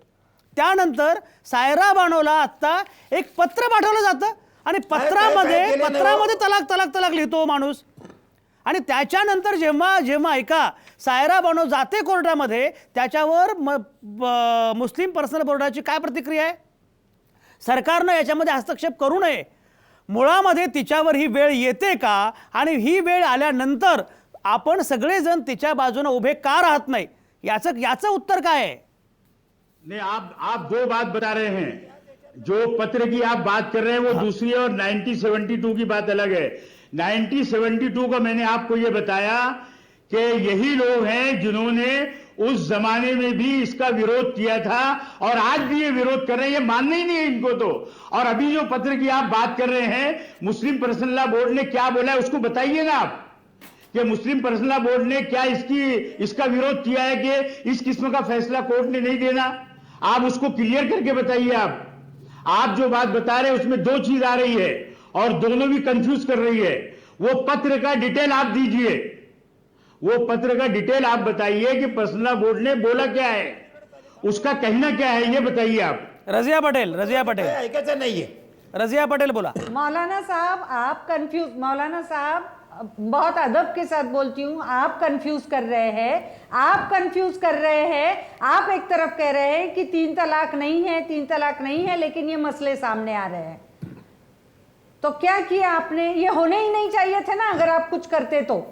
त्यानंतर सायरा बानोला आता एक पत्र पाठवलं जातं आणि पत्रामध्ये तलाक लिहितो माणूस. आणि त्याच्यानंतर जेव्हा ऐका सायरा बानो जाते कोर्टामध्ये, त्याच्यावर मुस्लिम पर्सनल बोर्डाची काय प्रतिक्रिया आहे? सरकारनं याच्यामध्ये हस्तक्षेप करू नये. मुळामध्ये तिच्यावर ही वेळ येते का, आणि ही वेळ आल्यानंतर आपण सगळेजण तिच्या बाजूने उभे का राहत नाही, याचं उत्तर काय आहे? नहीं, आप 2 बात बता रहे हैं. जो पत्र की आप बात कर रहे हैं वो दूसरी, और 1972 की बात अलग है. 1972 का मैंने आपको ये बताया कि यही लोग हैं जिन्होंने उस जमाने में भी इसका विरोध किया था और आज भी ये विरोध कर रहे हैं, ये मानना ही नहीं है इनको तो। और अभी जो पत्र की आप बात कर रहे हैं, मुस्लिम पर्सनल लॉ बोर्ड ने क्या बोला है उसको बताइए ना आप, कि मुस्लिम पर्सनल लॉ बोर्ड ने क्या इसका विरोध किया है कि इस किस्म का फैसला कोर्ट ने नहीं देना। आप उसको क्लियर करके बताइए। आप जो बात बता रहे हैं उसमें दो चीज आ रही है और दोनों भी कंफ्यूज कर रही है। वो पत्र का डिटेल आप दीजिए, वो पत्र का डिटेल आप बताइए कि पर्सनल लॉ बोर्ड ने बोला क्या है, उसका कहना क्या है, ये बताइए आप। रजिया पटेल ऐकायचं नाहीये. रजिया पटेल बोला। मौलाना साहब आप कंफ्यूज, मौलाना साहब बहुत अदब के साथ बोलती हूँ, आप कंफ्यूज कर रहे हैं, आप कंफ्यूज कर रहे हैं। आप एक तरफ कह रहे हैं कि 3 तलाक नहीं है, 3 तलाक नहीं है, लेकिन ये मसले सामने आ रहे हैं। तो क्या किया आपने? ये होने ही नहीं चाहिए थे ना। अगर आप कुछ करते तो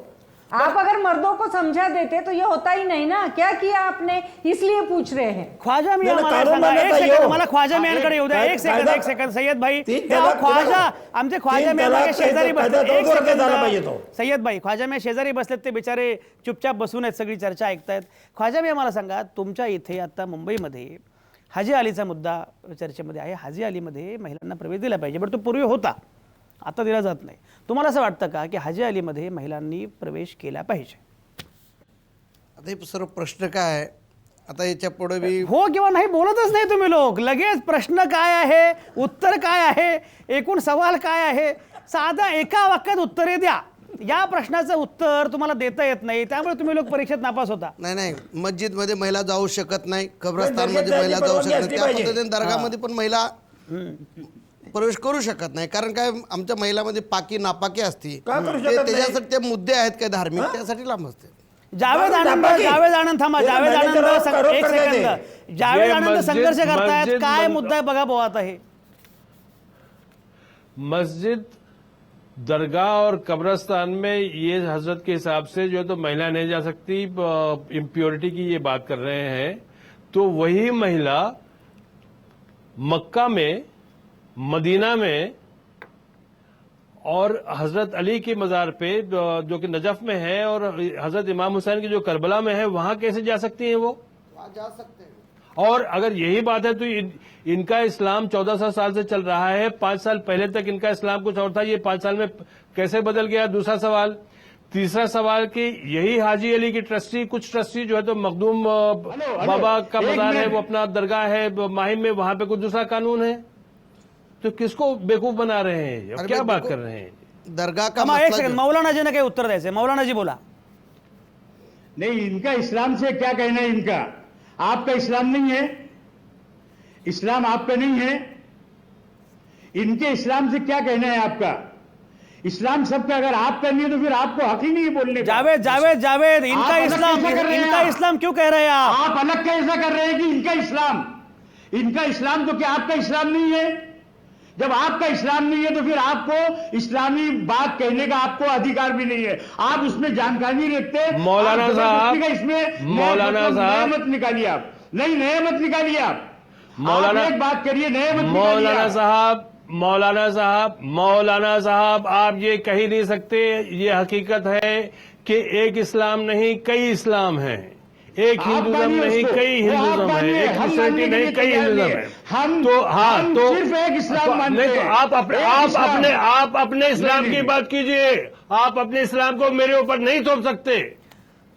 आप अगर मर्दों को समझा देते तो ये होता ही नहीं ना। क्या किया आपने, इसलिए पूछ रहे हैं। ख्वाजा मियां नाही, मला कानून सांगा, मान्यता एक सेकंद येऊ. मला ख्वाजा मियांकडे येऊ द्या. एक सेकंद सय्यद भाई, तीन ते अहो, तलाक ख्वाजा केलं. आमचे ख्वाजा तीन मियां तलाक मागे शेजारी केलं, बसलेत. कायदा एक दोन वर्ग झाला पाहिजे सेकंद तो. सय्यद भाई, ख्वाजा मियां शेजारी बसलेत, ते बिचारे चुपचाप बसून आहेत, सगळी चर्चा ऐकतायत. ख्वाजा मियां मला सांगा, तुमच्या इथे आता मुंबईमध्ये हाजी अलीचा मुद्दा चर्चेमध्ये आहे. हाजी अलीमध्ये महिलांना प्रवेश दिला पाहिजे, पण तो पूर्वी होता, आता दिला जात नाही. तुम्हाला असं वाटतं का की हाजी अलीमध्ये महिलांनी प्रवेश केला पाहिजे? आता हे सर्व प्रश्न काय आहे, आता याच्या पुढे मी हो किंवा नाही बोलतच नाही तुम्ही लोक. लगेच प्रश्न काय आहे, उत्तर काय आहे, एकूण सवाल काय आहे, साधा एका वाक्यात उत्तरे द्या. या प्रश्नाचं उत्तर तुम्हाला देता येत नाही, त्यामुळे तुम्ही लोक परीक्षेत नापास होता. नाही मस्जिदमध्ये महिला जाऊ शकत नाही, कब्रस्तानमध्ये महिला जाऊ शकत नाही, त्या पद्धतीने दर्गामध्ये पण महिला प्रवेश करू शकत नाही. कारण काय, आमच्या महिलामध्ये पाकी नापाकी असते, का करू शकत नाही? त्याच्यासाठी ते मुद्दे आहेत काय धार्मिक, त्यासाठी लांब असते. जावेद आनंद थांबा. जावेद आनंद एक सेकंद. जावेद आनंद संघर्ष करतायत, काय मुद्दा आहे बघा भाऊ. आता हे मस्जिद, दरगाह और कब्रस्तान में ये हजरत के हिसाब से जो है तो महिला नहीं जा सकती, इम्प्योरिटी की ये बात कर रहे हैं. तो वही महिला मक्का में, मदीना में और हजरत अली की मज़ार पे जो कि नजफ में है और हजरत इमाम हुसैन की जो करबला में है, वहां कैसे जा सकती हैं वो? जा सकते हैं. और अगर यही बात है तो इनका इस्लाम 1400 साल से चल रहा है. 5 साल पहले तक इनका इस्लाम कुछ और था, ये 5 साल में कैसे बदल गया? दूसरा सवाल. तीसरा सवाल कि यही हाजी अली की ट्रस्टी, कुछ ट्रस्टी जो है तो मखदूम बाबा का मज़ार है, वो अपना दरगाह है माहिम में, वहां पे कुछ दूसरा कानून है. तो किसको बेवकूफ बना रहे हैं? अरे क्या भाई, बात देखो, कर रहे हैं? दरगाह का एक मसला सेकंड, जो- मौलाना जी ने काही उत्तर द्यायचंय. मौलाना जी बोला. नहीं, इनका इस्लाम से क्या कहना है इनका? आपका इस्लाम नहीं है, इस्लाम आपका नहीं है, इनके इस्लाम से क्या कहना है आपका? इस्लाम सबका अगर आपका नहीं है तो फिर आपको हक ही नहीं है बोलने का। जावेद इनका आप अलग इस्लाम, कैसे कर रहे हैं इनका आप? इस्लाम क्यों कह रहे हैं आप? आप अलग कैसा कर रहे हैं कि इनका इस्लाम तो क्या आपका इस्लाम नहीं है? जब आपका इस्लाम नहीं है तो फिर आपको इस्लामी बात कहने का आपको अधिकार भी नहीं है। आप उसमें जानकारी नहीं रखते। मौलाना आप साहब, जबरदस्ती का इसमें मौलाना साहब, नए मत निकालिए आप। नहीं, नए मत निकालिए आप। मौलाना, आप एक बात करिए, नए मत निकालिए मौलाना आप। साहब, मौलाना साहब, आप ये कह ही नहीं सकते. ये हकीकत है कि एक इस्लाम नहीं, कई इस्लाम हैं. एक आप हिंदुज्म मानिए नहीं, उसको। कई वो आप हिंदुज्म है. मानिए, एक हम क्रिश्चियनिटी मानने के नहीं, लिए कई तैयार हिंदुज्म नहीं है. है। हम तो हाँ, हम तो सिर्फ एक इस्लाम मानते नहीं, तो हैं। आप एक इस्लाम। अपने बात कीजिए. आप अपने इस्लाम को मेरे ऊपर नहीं थोप सकते.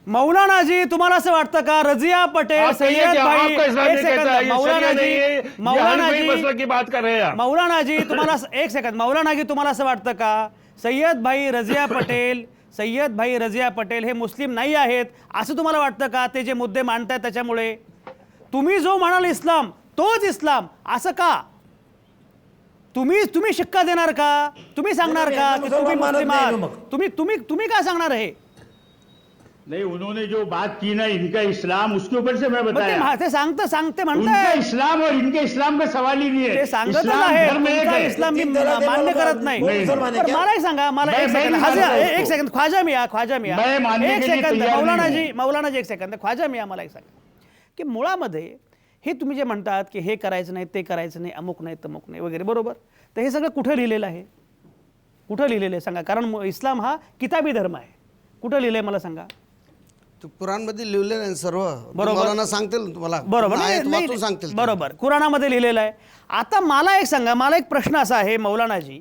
मौलाना जी, तुम्हाला असं वाटतं का रजिया पटेल, आप कहिए सय्यद कि भाई, आपका इस्लाम एक नहीं कहता है, सेकंद, ये मौलाना शरिया नहीं है, जी, ये मौलाना हनीफी मसला जी, की बात कर रहे हैं आप. मौलाना जी, तुम्हाला एक सेकंद, मौलाना जी, तुम्हाला असं वाटतं का सय्यद भाई रजिया पटेल हे मुस्लिम नाही आहेत असं तुम्हाला वाटतं का? ते जे मुद्दे मांडतायत त्याच्यामुळे तुम्ही जो म्हणाल इस्लाम तोच इस्लाम असं का? तुम्ही शिक्का देणार का? तुम्ही सांगणार का की तुम्ही मुस्लिम आहात? तुम्ही काय सांगणार आहे? नहीं, उन्होंने जो बात की ना इनका इस्लाम, उसके ऊपर से मैं बताया। ते सांगते उनका म्हणताय, इस्लाम और इनके इस्लाम का सवाल ही नहीं है। ते सांगतच इस्लाम आहे धर्म एक तुमचा है। इस्लाम मी तीन तलाक मान्य देणार करत का? नाही. वो मुसलमान है पण क्या? मलाही सांगा, मला मैं एक सेकंड, नहीं हाजिया, मानता एक उसको। सेकंड, ख्वाजा मिया, मैं मानने एक के लिए सेकंद, तैयार नहीं मौलाना जी एक सेकंद, ख्वाजा मिया, मला एक सांगा की मुळामध्ये हे तुम्ही जे म्हणतात की हे करायचं नाही, ते करायचं नाही, अमुक नाही, तमुक नाही वगैरे, बरोबर? तर हे सगळं कुठे लिहिलेलं आहे? कुठं लिहिलेलं आहे सांगा, कारण इस्लाम हा किताबी धर्म आहे. कुठं लिहिलंय मला सांगा. ते कुराणमध्ये लिहिलेलं आहे सर्व. बरोबर. मौलाना सांगतील ना तुम्हाला. बरोबर आयत नाही, वाचून सांगतील ते. बरोबर कुराणामध्ये लिहिलेलं आहे. आता मला एक सांगा, मला एक प्रश्न असा आहे मौलानाजी,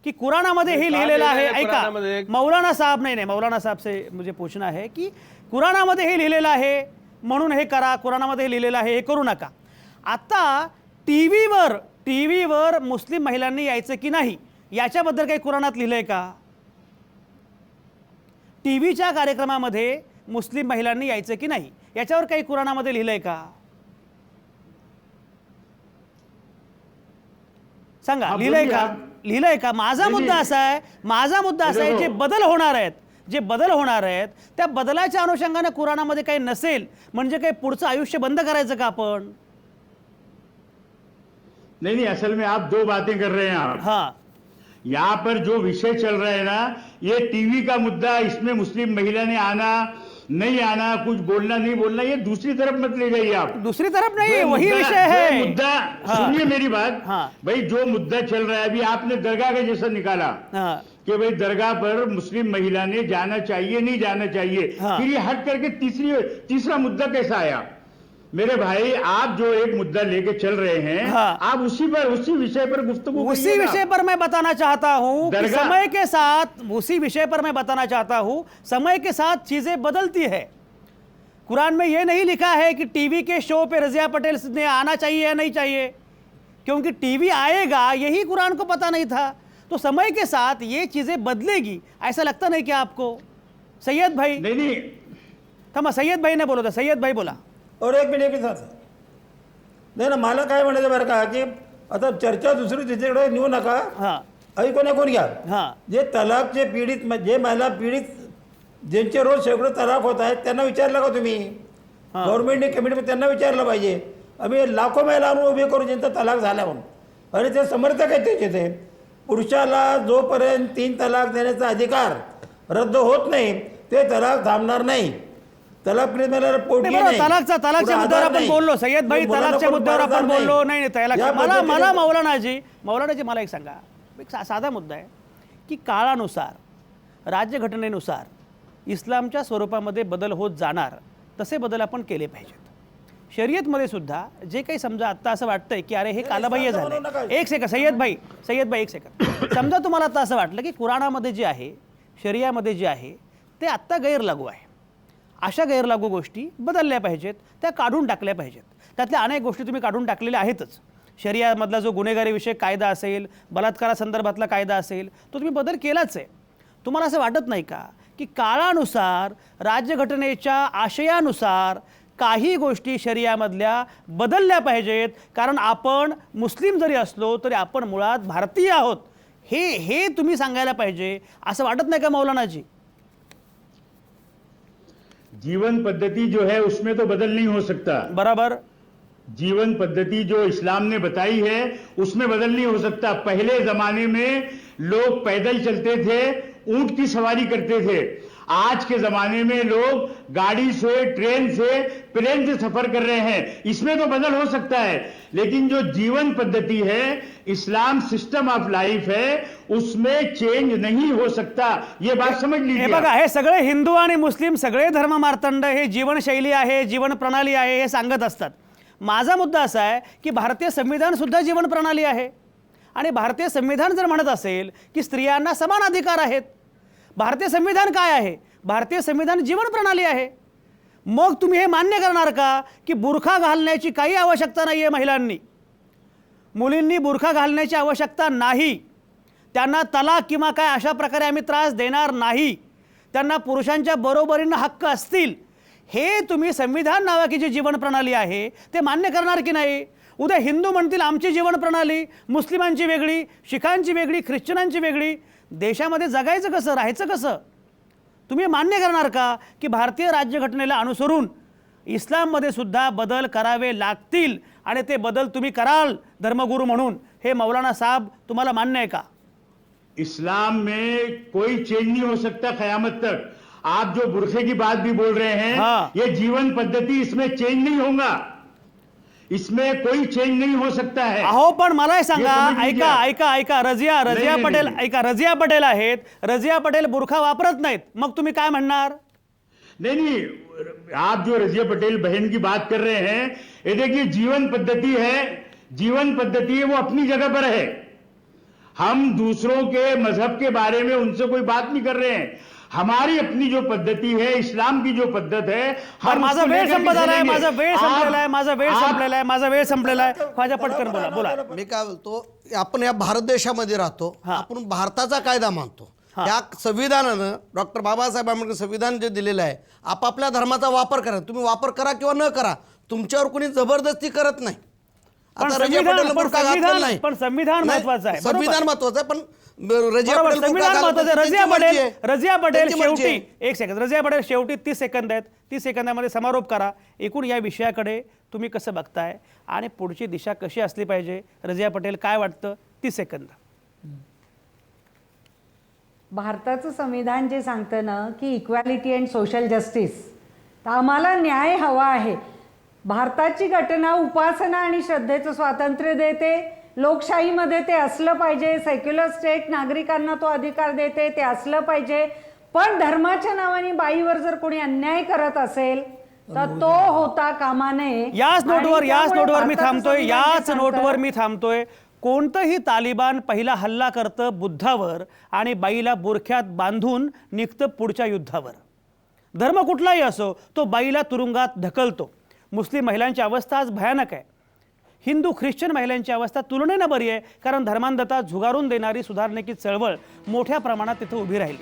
की कुराणामध्ये हे लिहिलेलं आहे, ऐका कुराणामध्ये मौलाना साहब, नाही मौलाना साहब से मुझे पूछना है की कुराणामध्ये हे लिहिलेलं आहे म्हणून हे करा, कुराणामध्ये हे लिहिलेलं आहे हे करू नका. आता टीव्हीवर मुस्लिम महिलांनी यायचं की नाही याच्याबद्दल काही कुराणात लिहिलंय का? टीव्हीच्या कार्यक्रमामध्ये मुस्लिम महिलांनी यायचं की नाही याच्यावर काही कुराणामध्ये लिहिलंय का? सांगा, हाँ, लिहिलंय बोलिए का? आप. लिहिलंय का? माझा मुद्दा असा आहे जे बदल होणार आहेत त्या बदलाच्या अनुषंगाने कुराणामध्ये काही नसेल म्हणजे काही पुढचं आयुष्य बंद करायचं का आपण? नहीं, असल में आप दो बातें कर रहे हैं आप. हाँ, यहाँ पर जो विषय चल रहा है ना, ये टीवी का मुद्दा, इसमें मुस्लिम महिला ने आना नहीं आना, कुछ बोलना नहीं बोलना, ये दूसरी तरफ मत ले जाइए आप. दूसरी तरफ नहीं, जो वही मुद्दा- विषय जो है. मुद्दा, हाँ. सुनिए मेरी बात. हाँ. भाई जो मुद्दा चल रहा है, अभी आपने दरगाह का जैसा निकाला हाँ, कि भाई दरगाह पर मुस्लिम महिला ने जाना चाहिए नहीं जाना चाहिए, हाँ. फिर ये हट करके तीसरा मुद्दा कैसा आया? मेरे भाई, आप जो एक मुद्दा लेके चल रहे हैं, हाँ. आप उसी विषय पर गुफ्तगू उसी करिए ना. विषय पर मैं बताना चाहता हूं कि दरगाह- समय के साथ उसी विषय पर मैं बताना चाहता हूं समय के साथ चीजें बदलती है. कुरान में ये नहीं लिखा है कि टीवी के शो पे रजिया पटेल ने आना चाहिए या नहीं चाहिए, क्योंकि टीवी आएगा यही कुरान को पता नहीं था. तो समय के साथ ये चीजें बदलेगी, ऐसा लगता नहीं क्या आपको? सैयद भाई, नहीं, थांबा, सैयद भाई ने बोला था, सैयद भाई बोला. और एक मिनिट एक साथ नाही ना, मला काय म्हणायचं बरं का, की आता चर्चा दुसरी तिच्याकडे नेऊ नका. हां ऐकून घ्या. हां जे तलाकचे पीडित, जे महिला पीडित, ज्यांचे रोज शेकडो तलाक होत आहेत, त्यांना विचारलं का तुम्ही? गव्हर्नमेंटने कमिटी त्यांना विचारलं पाहिजे. आम्ही लाखो महिला आणून उभे करू ज्यांचा तलाक झाला म्हणून, आणि ते समर्थक आहेत त्याचे. ते पुरुषाला जोपर्यंत 3 तलाक देण्याचा अधिकार रद्द होत नाही ते तलाक थांबणार नाही. तलाक पीडित महिला पोटी नाही, बरोबर, तलाकच्या मुद्द्यावर आपण बोललो. सय्यद भाई, तलाकच्या मुद्द्यावर आपण बोललो. नाही तलाक, मला मौलानाजी मला एक सांगा, एक साधा मुद्दा आहे की काळानुसार, राज्यघटनेनुसार इस्लामच्या स्वरूपामध्ये बदल होत जाणार, तसे बदल आपण केले पाहिजेत. शर्यतमध्ये सुद्धा जे काही समजा आत्ता असं वाटतंय की अरे हे कालबाह्य झालं, एक सेकंड सय्यद भाई एक सेकंड, समजा तुम्हाला आता असं वाटलं की कुराणामध्ये जे आहे, शरियामध्ये जे आहे ते आत्ता गैरलागू आहे, अशा गैरलागू गोष्टी बदलल्या पाहिजेत, त्या काढून टाकल्या पाहिजेत. त्यातल्या अनेक गोष्टी तुम्ही काढून टाकलेल्या आहेतच. शरियामधला जो गुन्हेगारीविषयक कायदा असेल, बलात्कारासंदर्भातला कायदा असेल, तो तुम्ही बदल केलाच आहे. तुम्हाला असं वाटत नाही का की काळानुसार, राज्यघटनेच्या आशयानुसार काही गोष्टी शरियामधल्या बदलल्या पाहिजेत? कारण आपण मुस्लिम जरी असलो तरी आपण मुळात भारतीय आहोत, हे तुम्ही सांगायला पाहिजे, असं वाटत नाही का मौलानाजी? जीवन पद्धति जो है उसमें तो बदल नहीं हो सकता. बराबर. जीवन पद्धति जो इस्लाम ने बताई है उसमें बदल नहीं हो सकता. पहले जमाने में लोग पैदल चलते थे, ऊंट की सवारी करते थे. आज के जमाने में लोग गाड़ी से, ट्रेन से, प्लेन से सफर कर रहे हैं. इसमें तो बदल हो सकता है, लेकिन जो जीवन पद्धति है, इस्लाम सिस्टम ऑफ लाइफ है, उसमें चेंज नहीं हो सकता. ये बात समझ हे लीजिए. बघा, हे सगळे हिंदू आणि मुस्लिम सगळे धर्म मार्तंड हे जीवनशैली आहे, जीवन प्रणाली आहे हे सांगत असतात. माझा मुद्दा असा आहे की भारतीय संविधान सुद्धा जीवन प्रणाली आहे, आणि भारतीय संविधान जर म्हणत असेल की स्त्रियांना समान अधिकार आहेत, भारतीय संविधान काय आहे? भारतीय संविधान जीवन प्रणाली आहे. मग तुम्ही हे मान्य करणार का की बुरखा घालण्याची काही आवश्यकता नाही आहे महिलांनी, मुलींनी बुरखा घालण्याची आवश्यकता नाही, त्यांना तलाक किंवा काय अशा प्रकारे आम्ही त्रास देणार नाही, त्यांना पुरुषांच्या बरोबरीनं हक्क असतील, हे तुम्ही संविधान नावाची जी जीवन प्रणाली आहे ते मान्य करणार की नाही? उद्या हिंदू म्हणतील आमची जीवन प्रणाली, मुस्लिमांची वेगळी, शिखांची वेगळी, ख्रिश्चनांची वेगळी, देशामध्ये जगायचं कसं, राहायचं कसं? तुम्ही मान्य करणार का की भारतीय राज्यघटनेला अनुसरून इस्लाममध्ये सुद्धा बदल करावे लागतील, आणि ते बदल तुम्ही कराल धर्मगुरू म्हणून? हे मौलाना साहब तुम्हाला मान्य आहे का? इस्लाम में कोई चेंज नहीं हो सकता क़यामत तक. आप जो बुरखे की बात भी बोल रहे हैं, हाँ. ये जीवन पद्धति, इसमें चेंज नहीं होगा. इसमें कोई चेंज नहीं हो सकता है। अहो पण मला हे सांगा, हे समज लीजिए ऐका आप. ऐका ऐका रजिया नाही, पटेल, नाही. ऐका रजिया पटेल आहेत, रजिया पटेल बुरखा वापरत नाहीत, मग तुम्ही काय म्हणणार? नहीं, आप जो रजिया पटेल बहन की बात कर रहे हैं, ये देखिए जीवन पद्धति है, जीवन पद्धति है, वो अपनी जगह पर है। हम दूसरों के मजहब के बारे में उनसे कोई बात नहीं कर रहे हैं। हमारी अपनी जो पद्धति है, इस्लाम की जो पद्धत है, पण माझा उसको वेळ लेकर के संपत आलाय, चलेंगे। माझा वेळ आप- संपलेला आहे, माझा वेळ आप- संपलेला आहे, माझा वेळ संपलेला आहे. ख्वाजा पटकन बोला बोला. मी काय बोलतो, आपण या भारत देशामध्ये राहतो, हा. आपण भारताचा कायदा मानतो. हा. या संविधानानं डॉक्टर बाबासाहेब आंबेडकर संविधान जे दिलेलं आहे, आपापल्या धर्माचा वापर करा. तुम्ही वापर करा किंवा न करा, तुमच्यावर कोणी जबरदस्ती करत नाही. पण आता रजिया संविधान- पटेलनं पण बुरखा घातलेला संविधान- नाही. पण संविधान नाही, महत्त्वाचं आहे, बरोबर. संविधान महत्वाचं आहे, पण रजिया बरोबर, पटेल बुरखा संविधान घालत महत्त्वाचं आहे. नाही, रजिया त्यांची मर्जी पटेल, आहे. रजिया पटेल त्यांची मर्जी शेवटी आहे. एक सेकंद, रजिया पटेल शेवटी 30 सेकंद आहेत, 30 सेकंदामध्ये समारोप करा. एकूण या विषयाकडे तुम्ही कसं बघताय आणि पुढची दिशा कशी असली पाहिजे? रजिया पटेल काय वाटतं? 30 सेकंद. भारताचं संविधान जे सांगतं ना की इक्वॅलिटी अँड सोशल जस्टिस, तर आम्हाला न्याय हवा आहे. भारताची घटना उपासना आणि श्रद्धेचं स्वातंत्र्य देते, लोकशाहीमध्ये ते असलं पाहिजे, सेक्युलर स्टेट नागरिकांना तो अधिकार देते, ते असलं पाहिजे. पण धर्माच्या नावाने बाईवर जर कोणी अन्याय करत असेल तर तो होता कामा नये. याच नोटवर आणि याच त्यामुळे नोटवर मी भारताचं थांबतोय, संविधान जे याच सांगतं- नोटवर मी थांबतोय. कोणतंही तालिबान पहिला हल्ला करतं बुद्धावर आणि बाईला बुरख्यात बांधून निघतं पुढच्या युद्धावर. धर्म कुठलाही असो, तो बाईला तुरुंगात ढकलतो. मुस्लिम महिलांची अवस्था आज भयानक आहे. हिंदू ख्रिश्चन महिलांची अवस्था तुलनेनं बरी आहे, कारण धर्मांधता झुगारून देणारी सुधारणेची चळवळ मोठ्या प्रमाणात तिथं उभी राहिली.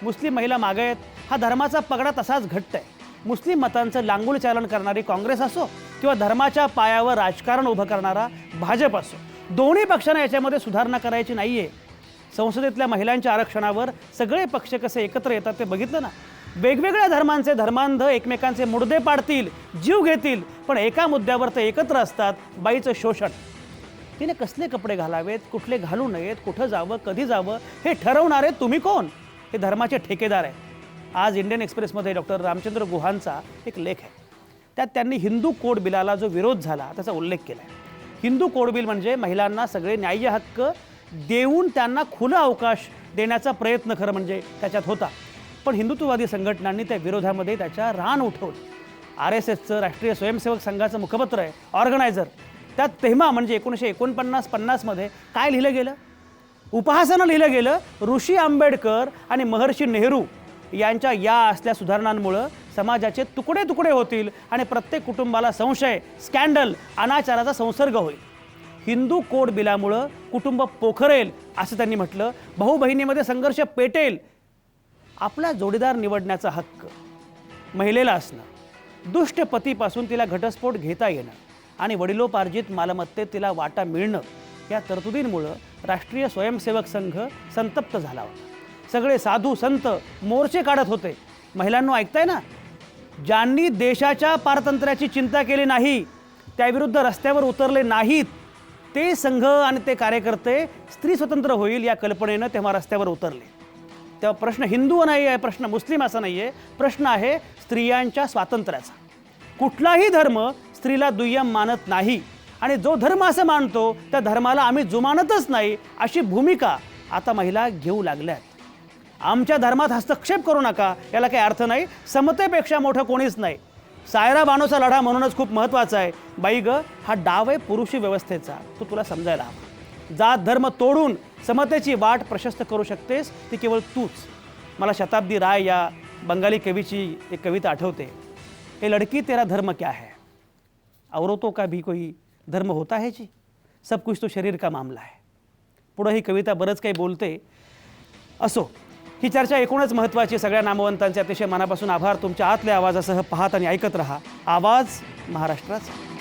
मुस्लिम महिला मागे आहेत, हा धर्माचा पगडा तसाच घट्ट आहे. मुस्लिम मतांचं लांगुल चालन करणारी काँग्रेस असो किंवा धर्माच्या पायावर राजकारण उभं करणारा भाजप असो, दोन्ही पक्षांना याच्यामध्ये सुधारणा करायची नाही आहे. संसदेतल्या महिलांच्या आरक्षणावर सगळे पक्ष कसे एकत्र येतात ते बघितलं ना. वेगवेगळ्या धर्मांचे धर्मांध एकमेकांचे मुडदे पाडतील, जीव घेतील, पण एका मुद्द्यावर ते एकत्र असतात, बाईचं शोषण. तिने कसले कपडे घालावेत, कुठले घालू नयेत, कुठं जावं, कधी जावं, हे ठरवणारे तुम्ही कोण? हे धर्माचे ठेकेदार आहेत. आज इंडियन एक्सप्रेसमध्ये डॉक्टर रामचंद्र गुहांचा एक लेख आहे, त्यात त्यांनी हिंदू कोड बिलाला जो विरोध झाला त्याचा उल्लेख केला आहे. हिंदू कोड बिल म्हणजे महिलांना सगळे न्याय्य हक्क देऊन त्यांना खुला अवकाश देण्याचा प्रयत्न खरं म्हणजे त्याच्यात होता. पण हिंदुत्ववादी संघटनांनी त्या विरोधामध्ये त्याच्या रान उठवलं. RSSचं राष्ट्रीय स्वयंसेवक संघाचं मुखपत्र आहे, ऑर्गनायझर, त्यात तेव्हा म्हणजे 1949-50मध्ये काय लिहिलं गेलं? उपहासानं लिहिलं गेलं, ऋषी आंबेडकर आणि महर्षी नेहरू यांच्या या असल्या सुधारणांमुळं समाजाचे तुकडे तुकडे होतील आणि प्रत्येक कुटुंबाला संशय, स्कॅन्डल, अनाचाराचा संसर्ग होईल. हिंदू कोड बिलामुळं कुटुंब पोखरेल असं त्यांनी म्हटलं. भाऊ बहिणीमध्ये संघर्ष पेटेल. आपला जोडीदार निवडण्याचा हक्क महिलेला असणं, दुष्ट पतीपासून तिला घटस्फोट घेता येणं आणि वडिलोपार्जित मालमत्तेत तिला वाटा मिळणं, या तरतुदींमुळं राष्ट्रीय स्वयंसेवक संघ संतप्त झाला होता. सगळे साधू संत मोर्चे काढत होते. महिलांनो ऐकताय ना, ज्यांनी देशाच्या पारतंत्र्याची चिंता केली नाही, त्याविरुद्ध रस्त्यावर उतरले नाहीत, ते संघ आणि ते कार्यकर्ते स्त्री स्वतंत्र होईल या कल्पनेनं तेव्हा रस्त्यावर उतरले. तेव्हा प्रश्न हिंदू नाही आहे, प्रश्न मुस्लिम असा नाही आहे, प्रश्न आहे स्त्रियांच्या स्वातंत्र्याचा. कुठलाही धर्म स्त्रीला दुय्यम मानत नाही आणि जो धर्म असं मानतो त्या धर्माला आम्ही जुमानतच नाही अशी भूमिका आता महिला घेऊ लागल्यात. आमच्या धर्मात हस्तक्षेप करू नका याला काही अर्थ नाही. समतेपेक्षा मोठं कोणीच नाही. सायरा बानोचा लढा म्हणूनच खूप महत्त्वाचा आहे. बाई ग, हा डाव आहे पुरुषी व्यवस्थेचा, तो तुला समजायला हवा. जात धर्म तोडून समतेची वाट प्रशस्त करू शकतेस ती केवळ तूच. मला शताब्दी राय या बंगाली कवीची एक कविता आठवते. ए लड़की तेरा धर्म क्या है, औरतों का भी कोई धर्म होता है जी, सब कुछ तो शरीर का मामला है. पुढं ही कविता बरंच काही बोलते. असो, ही चर्चा एकूणच महत्त्वाची. सगळ्या नामवंतांचे अतिशय मनापासून आभार. तुमच्या आतल्या आवाजासह पाहत आणि ऐकत रहा आवाज महाराष्ट्राचा.